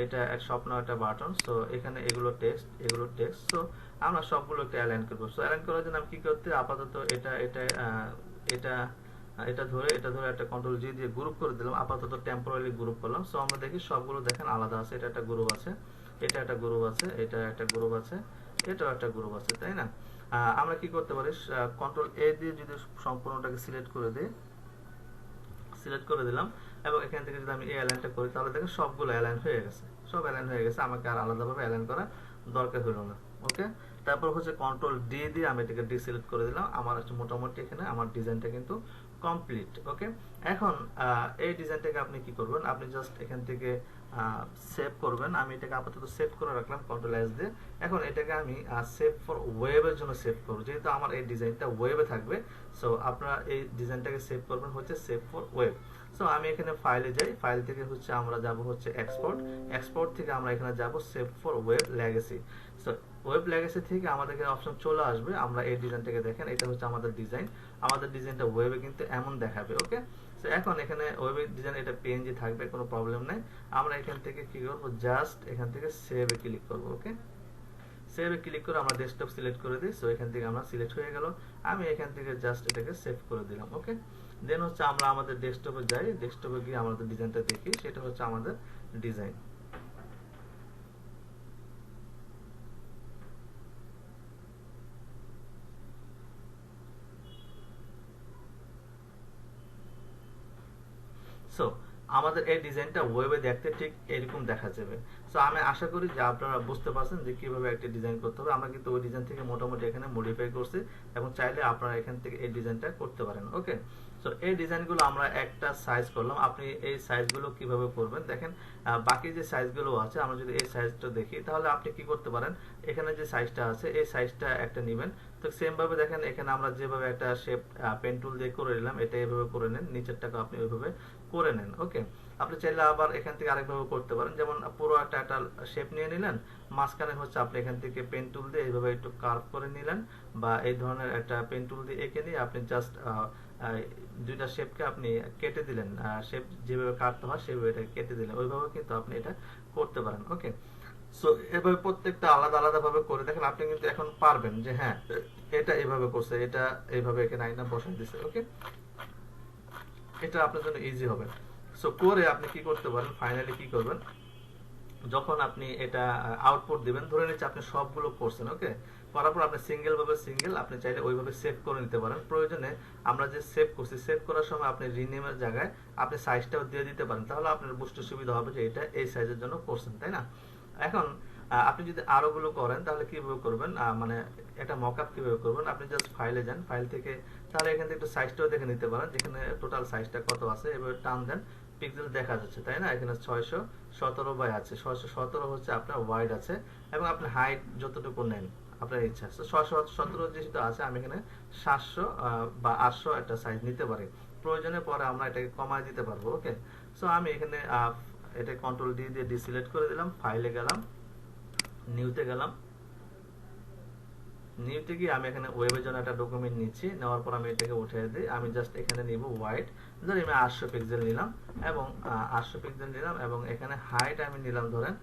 A: এটা এক স্বপ্ন একটা বাটন। সো এখানে এগুলো টেক্সট। সো আমরা সবগুলো একটা অ্যালাইন করব। সো অ্যালাইন করার জন্য আমি কি করতে, আপাতত এটা এটা ধরে একটা কন্ট্রোল জি দিয়ে গ্রুপ করে দিলাম, আপাতত টেম্পোরারি গ্রুপ করলাম। সো আমরা দেখি সবগুলো দেখেন আলাদা আছে। এটা একটা গ্রুপ আছে, এটা একটা গ্রুপ আছে, এটা একটা গ্রুপ আছে, এটাও একটা গ্রুপ আছে, তাই না? আমরা কি করতে পারি, কন্ট্রোল এ দিয়ে যদি সম্পূর্ণটাকে সিলেক্ট করে দিলাম এবং এখান থেকে যদি আমি এই অ্যালাইনটা করি তাহলে দেখেন সবগুলো অ্যালাইন হয়ে গেছে, সব অ্যালাইন হয়ে গেছে, আমাকে আর আলাদাভাবে অ্যালাইন করা দরকার হলো না। ওকে, তারপর হচ্ছে কন্ট্রোল ডি দিয়ে আমি এটাকে ডিসিলেক্ট করে দিলাম। আমার মোটামুটি এখানে আমার ডিজাইনটা কিন্তু কমপ্লিট। ওকে, এখন এই ডিজাইনটাকে আপনি কি করবেন, আপনি জাস্ট এখান থেকে সেভ করবেন। আমি এটাকে আপাতত সেভ করে রাখলাম কন্ট্রোল এস দিয়ে। এখন এটাকে আমি সেভ ফর ওয়েবের জন্য সেভ করব, যেহেতু আমার এই ডিজাইনটা ওয়েবে থাকবে। সো আপনারা এই ডিজাইনটাকে সেভ করবেন হচ্ছে সেভ ফর ওয়েব। সো আমি এখানে ফাইলে যাই, ফাইল থেকে হচ্ছে আমরা যাব হচ্ছে এক্সপোর্ট থেকে আমরা এখানে যাব save for web legacy. So web legacy থেকে আমাদের এখানে অপশন চলে আসবে। আমরা এই ডিজাইনটাকে দেখেন, এটা হচ্ছে আমাদের ডিজাইন। আমাদের ডিজাইনটা ওয়েবে কিন্তু এমন দেখাবে। ওকে, সো এখন এখানে ওয়েবের ডিজাইন এটা পিএনজি থাকবে, কোনো প্রবলেম নাই। আমরা এখান থেকে কি করব, জাস্ট এখান থেকে সেভে ক্লিক করব। ওকে, সেভে ক্লিক করে আমরা ডেস্কটপ সিলেক্ট করে দিই। সো এখান থেকে আমরা সিলেক্ট হয়ে গেল, আমি এখান থেকে জাস্ট এটাকে সেভ করে দিলাম। ওকে, দেন হচ্ছে আমরা আমাদের ডেস্কটপে যাই, ডেস্কটপে গিয়ে আমাদের ডিজাইনটা দেখি, সেটা হচ্ছে আমাদের ডিজাইন। সো আমাদের এই ডিজাইনটা ওয়েবে দেখতে ঠিক এরকম দেখা যাবে। সো আমি আশা করি যে আপনারা বুঝতে পারছেন যে কিভাবে একটা ডিজাইন করতে হবে। আমরা কিন্তু ওই ডিজাইন থেকে মোটামুটি এখানে মডিফাই করছি এবং চাইলে আপনারা এখান থেকে এই ডিজাইনটা করতে পারেন। ওকে, সো এই ডিজাইনগুলো আমরা একটা সাইজ করলাম। আপনি এই সাইজগুলো কিভাবে করবেন দেখেন, বাকি যে সাইজগুলো আছে আমরা যদি এই সাইজটা দেখি তাহলে আপনি কি করতে পারেন, এখানে যে সাইজটা আছে এই সাইজটা একটা নেবেন। তো সেম ভাবে দেখেন এখানে আমরা যেভাবে একটা শেপ পেন টুল দিয়ে করে নিলাম, এটা এইভাবে করে নেন, নিচেরটাকে আপনি ওইভাবে করে নেন। ওকে, আপনি চাইলে আবার এখান থেকে আরেকভাবে করতে পারেন, যেমন পুরো একটা শেপ নিয়ে নিলেন, মাঝখানে হচ্ছে আপনি এখান থেকে পেন টুল দিয়ে এইভাবে একটু কার্ভ করে নিলেন, বা এই ধরনের একটা পেন টুল দিয়ে এঁকে নিয়ে আপনি জাস্ট দুইটা শেপকে আপনি কেটে দিলেন, শেপ যেভাবে কাটতে হয় সেভাবে এটা কেটে দিলেন, ওইভাবে কিন্তু আপনি এটা করতে পারেন। ওকে, সো এভাবে প্রত্যেকটা আলাদা আলাদা ভাবে করে দেখেন, আপনি কিন্তু এখন পারবেন যে হ্যাঁ এটা এভাবে করছে, এটা এইভাবে এখানে আইনা বসাই দিছে। ওকে, এটা আপনার জন্য ইজি হবে। সো করে আপনি কি করতে পারেন, ফাইনালি কি করবেন, যখন আপনি এটা আউটপুট দিবেন, ধরে নিচ্ছে আপনি সবগুলো করছেন। ওকে, করার পর আপনি সিঙ্গেল আপনি চাইলে ওইভাবে সেভ করে নিতে পারেন। প্রয়োজনে আমরা যে সেভ করছি, সেভ করার সময় আপনি রিনেমের জায়গায় আপনি সাইজটাও দিয়ে দিতে পারেন, তাহলে আপনার বুঝতে সুবিধা হবে যে এটা এই সাইজের জন্য করছেন, তাই না? এখন আপনি যদি আরো গুলো করেন তাহলে কিভাবে করবেন, মানে একটা মকআপ কিভাবে করবেন, আপনি জাস্ট ফাইলে যান, ফাইল থেকে তাহলে এখান থেকে একটু সাইজটাও দেখে নিতে পারেন, যেখানে টোটাল সাইজটা কত আছে, এভাবে টান দেন, পিক্সেল দেখা যাচ্ছে, তাই না? এখানে 617 বাই আছে, 617 হচ্ছে আপনার ওয়াইড আছে, এবং আপনি হাইট যতটুকু নেন আপনার ইচ্ছা। 617 যেহেতু আছে, আমি এখানে 700 বা 800 একটা সাইজ নিতে পারি, প্রয়োজনে পরে আমরা এটাকে কমায় দিতে পারবো। ওকে, সো আমি এখানে এটা কন্ট্রোল ডি দিয়ে ডিসিলেক্ট করে দিলাম, ফাইলে গেলাম, নিউতে গেলাম, নিউতে গিয়ে আমি এখানে ওয়েবের জন্য একটা ডকুমেন্ট নিচ্ছি, নেওয়ার পর আমি এটাকে উঠিয়ে দিই, আমি জাস্ট এখানে নিব হোয়াইট, ধরি আমি 800 পিক্সেল নিলাম, এবং 800 পিক্সেল নিলাম, এবং এখানে হাইট আমি নিলাম ধরেন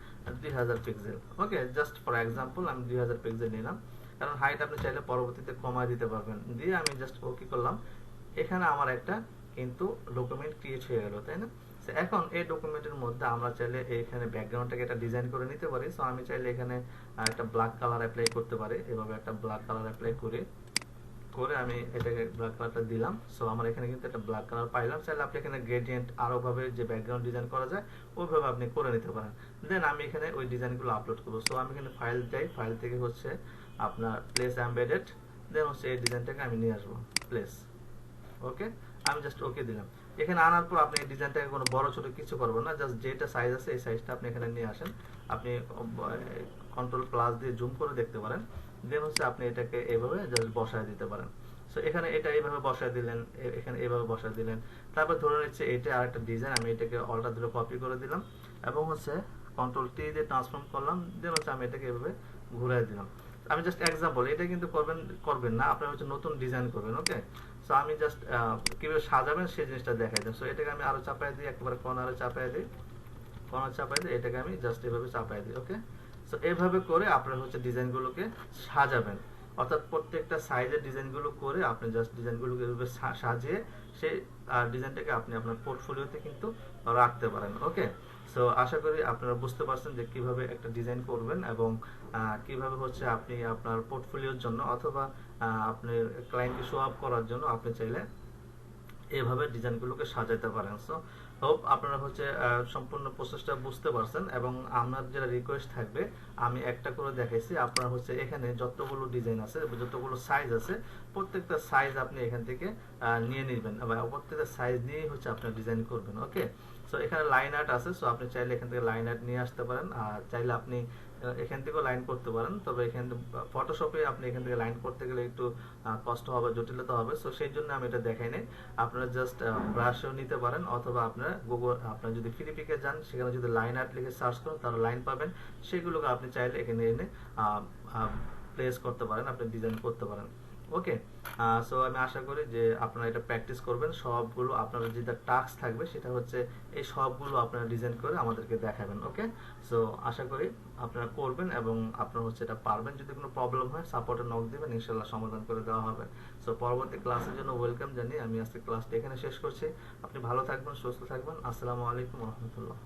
A: 2000 pixel. Okay, just for example আমি 2000 পিক্সেল নিলাম, কারণ হাইট আপনি চাইলে পরবর্তীতে কমায় দিতে পারবেন। দিয়ে আমি জাস্ট ওকে করলাম, এখানে আমার একটা কিন্তু ডকুমেন্ট ক্রিয়েট হয়ে গেল, তাই না? এখন এই ডকুমেন্টের মধ্যে আমরা চাইলে এখানে ব্যাকগ্রাউন্ডটাকে একটা ডিজাইন করে নিতে পারি। সো আমি চাইলে এখানে একটা ব্ল্যাক কালার অ্যাপ্লাই করতে পারি, এভাবে একটা ব্ল্যাক কালার অ্যাপ্লাই করে আমি এটাকে ব্ল্যাক কালারটা দিলাম। সো আমার এখানে কিন্তু একটা ব্ল্যাক কালার পাইলাম। চাইলে আপনি এখানে গ্রেডিয়েন্ট আরো ভাবে যে ব্যাকগ্রাউন্ড ডিজাইন করা যায় ওইভাবে আপনি করে নিতে পারেন। দেন আমি এখানে ওই ডিজাইনগুলো আপলোড করব। সো আমি এখানে ফাইল যাই, ফাইল থেকে হচ্ছে আপনার প্লেস এমবেডেড, দেন হচ্ছে এই ডিজাইনটাকে আমি নিয়ে আসবো প্লেস। ওকে, আমি জাস্ট ওকে দিলাম। এখানে আনার পর আপনি এই ডিজাইনটাকে কোনো বড় ছোট কিছু করবেন না, জাস্ট যেটা সাইজ আছে এই সাইজটা আপনি এখানে নিয়ে আসেন। আপনি কন্ট্রোল প্লাস দিয়ে জুম করে দেখতে পারেন। দেন হচ্ছে আপনি এটাকে এইভাবে জাস্ট বসায় দিতে পারেন। সো এখানে এটা এইভাবে বসায় দিলেন, এখানে এইভাবে বসায় দিলেন। তারপর ধরে নিচ্ছে এটা আরেকটা ডিজাইন, আমি এটাকে অল্টার ধরে কপি করে দিলাম এবং হচ্ছে কন্ট্রোল টি দিয়ে ট্রান্সফর্ম করলাম। দেন হচ্ছে আমি এটাকে এভাবে ঘুরাই দিলাম। আমি জাস্ট এক্সাম্পল, এটা কিন্তু করবেন না, আপনারা হচ্ছে নতুন ডিজাইন করবেন। ওকে, সো আমি জাস্ট কিভাবে সাজাবেন সেই জিনিসটা দেখাই দিই। সো এটাকে আমি আরো চাপাই দিই, একেবারে কর্নারে চাপাই দিই, কর্নার চাপাই দিই, এটাকে আমি জাস্ট এভাবে চাপাই দিই। ওকে, সো এভাবে করে আপনারা হচ্ছে ডিজাইনগুলোকে সাজাবেন, অর্থাৎ প্রত্যেকটা সাইজের ডিজাইনগুলো করে আপনি জাস্ট ডিজাইনগুলোকে এভাবে সাজিয়ে সেই ডিজাইনটাকে আপনি আপনার পোর্টফোলিওতে কিন্তু রাখতে পারেন। ওকে, সো আশা করি আপনারা বুঝতে পারছেন যে কিভাবে একটা ডিজাইন করবেন এবং কিভাবে হচ্ছে আপনি আপনার পোর্টফোলিওর জন্য অথবা আপনার ক্লায়েন্টকে শো আপ করার জন্য আপনি চাইলে এভাবে ডিজাইনগুলোকে সাজাতে পারেন। সো হোপ আপনারা হচ্ছে সম্পূর্ণ প্রসেসটা বুঝতে পারছেন এবং আমার যেটা রিকোয়েস্ট থাকবে, আমি একটা করে দেখাইছি, আপনারা হচ্ছে এখানে যতগুলো ডিজাইন আছে, যতগুলো সাইজ আছে, প্রত্যেকটা সাইজ আপনি এখান থেকে নিয়ে নেবেন এবং প্রত্যেকটা সাইজ নিয়েই হচ্ছে আপনার ডিজাইন করবেন। ওকে, সো এখানে লাইন আর্ট আছে, সো আপনি চাইলে এখান থেকে লাইন আর্ট নিয়ে আসতে পারেন, আর চাইলে আপনি এখান থেকেও লাইন করতে পারেন। তবে এখান ফটোশপে আপনি এখান থেকে লাইন করতে গেলে একটু কষ্ট হবে, জটিলতা হবে। সো সেই জন্য আমি এটা দেখাই নাই। আপনারা জাস্ট ব্রাশও নিতে পারেন অথবা আপনারা গুগল, আপনারা যদি ফিলিপিকে যান সেখানে যদি লাইন আর্ট লিখে সার্চ করেন তাহলে লাইন পাবেন, সেগুলোকে আপনি চাইলে এখানে এনে প্লেস করতে পারেন, আপনি ডিজাইন করতে পারেন। ওকে, সো আমি আশা করি যে আপনারা এটা প্র্যাকটিস করবেন। সবগুলো আপনারা যেটা টাস্ক থাকবে সেটা হচ্ছে এই সবগুলো আপনারা ডিজাইন করে আমাদেরকে দেখাবেন। ওকে, সো আশা করি আপনারা করবেন এবং আপনারা হচ্ছে এটা পারবেন। যদি কোনো প্রবলেম হয় সাপোর্টে নক দিবেন, ইনশাআল্লাহ সমাধান করে দেওয়া হবে। সো পরবর্তী ক্লাসের জন্য ওয়েলকাম জানিয়ে আমি আজকে ক্লাসটা এখানে শেষ করছি। আপনি ভালো থাকবেন, সুস্থ থাকবেন। আসসালামু আলাইকুম ওয়া রাহমাতুল্লাহ।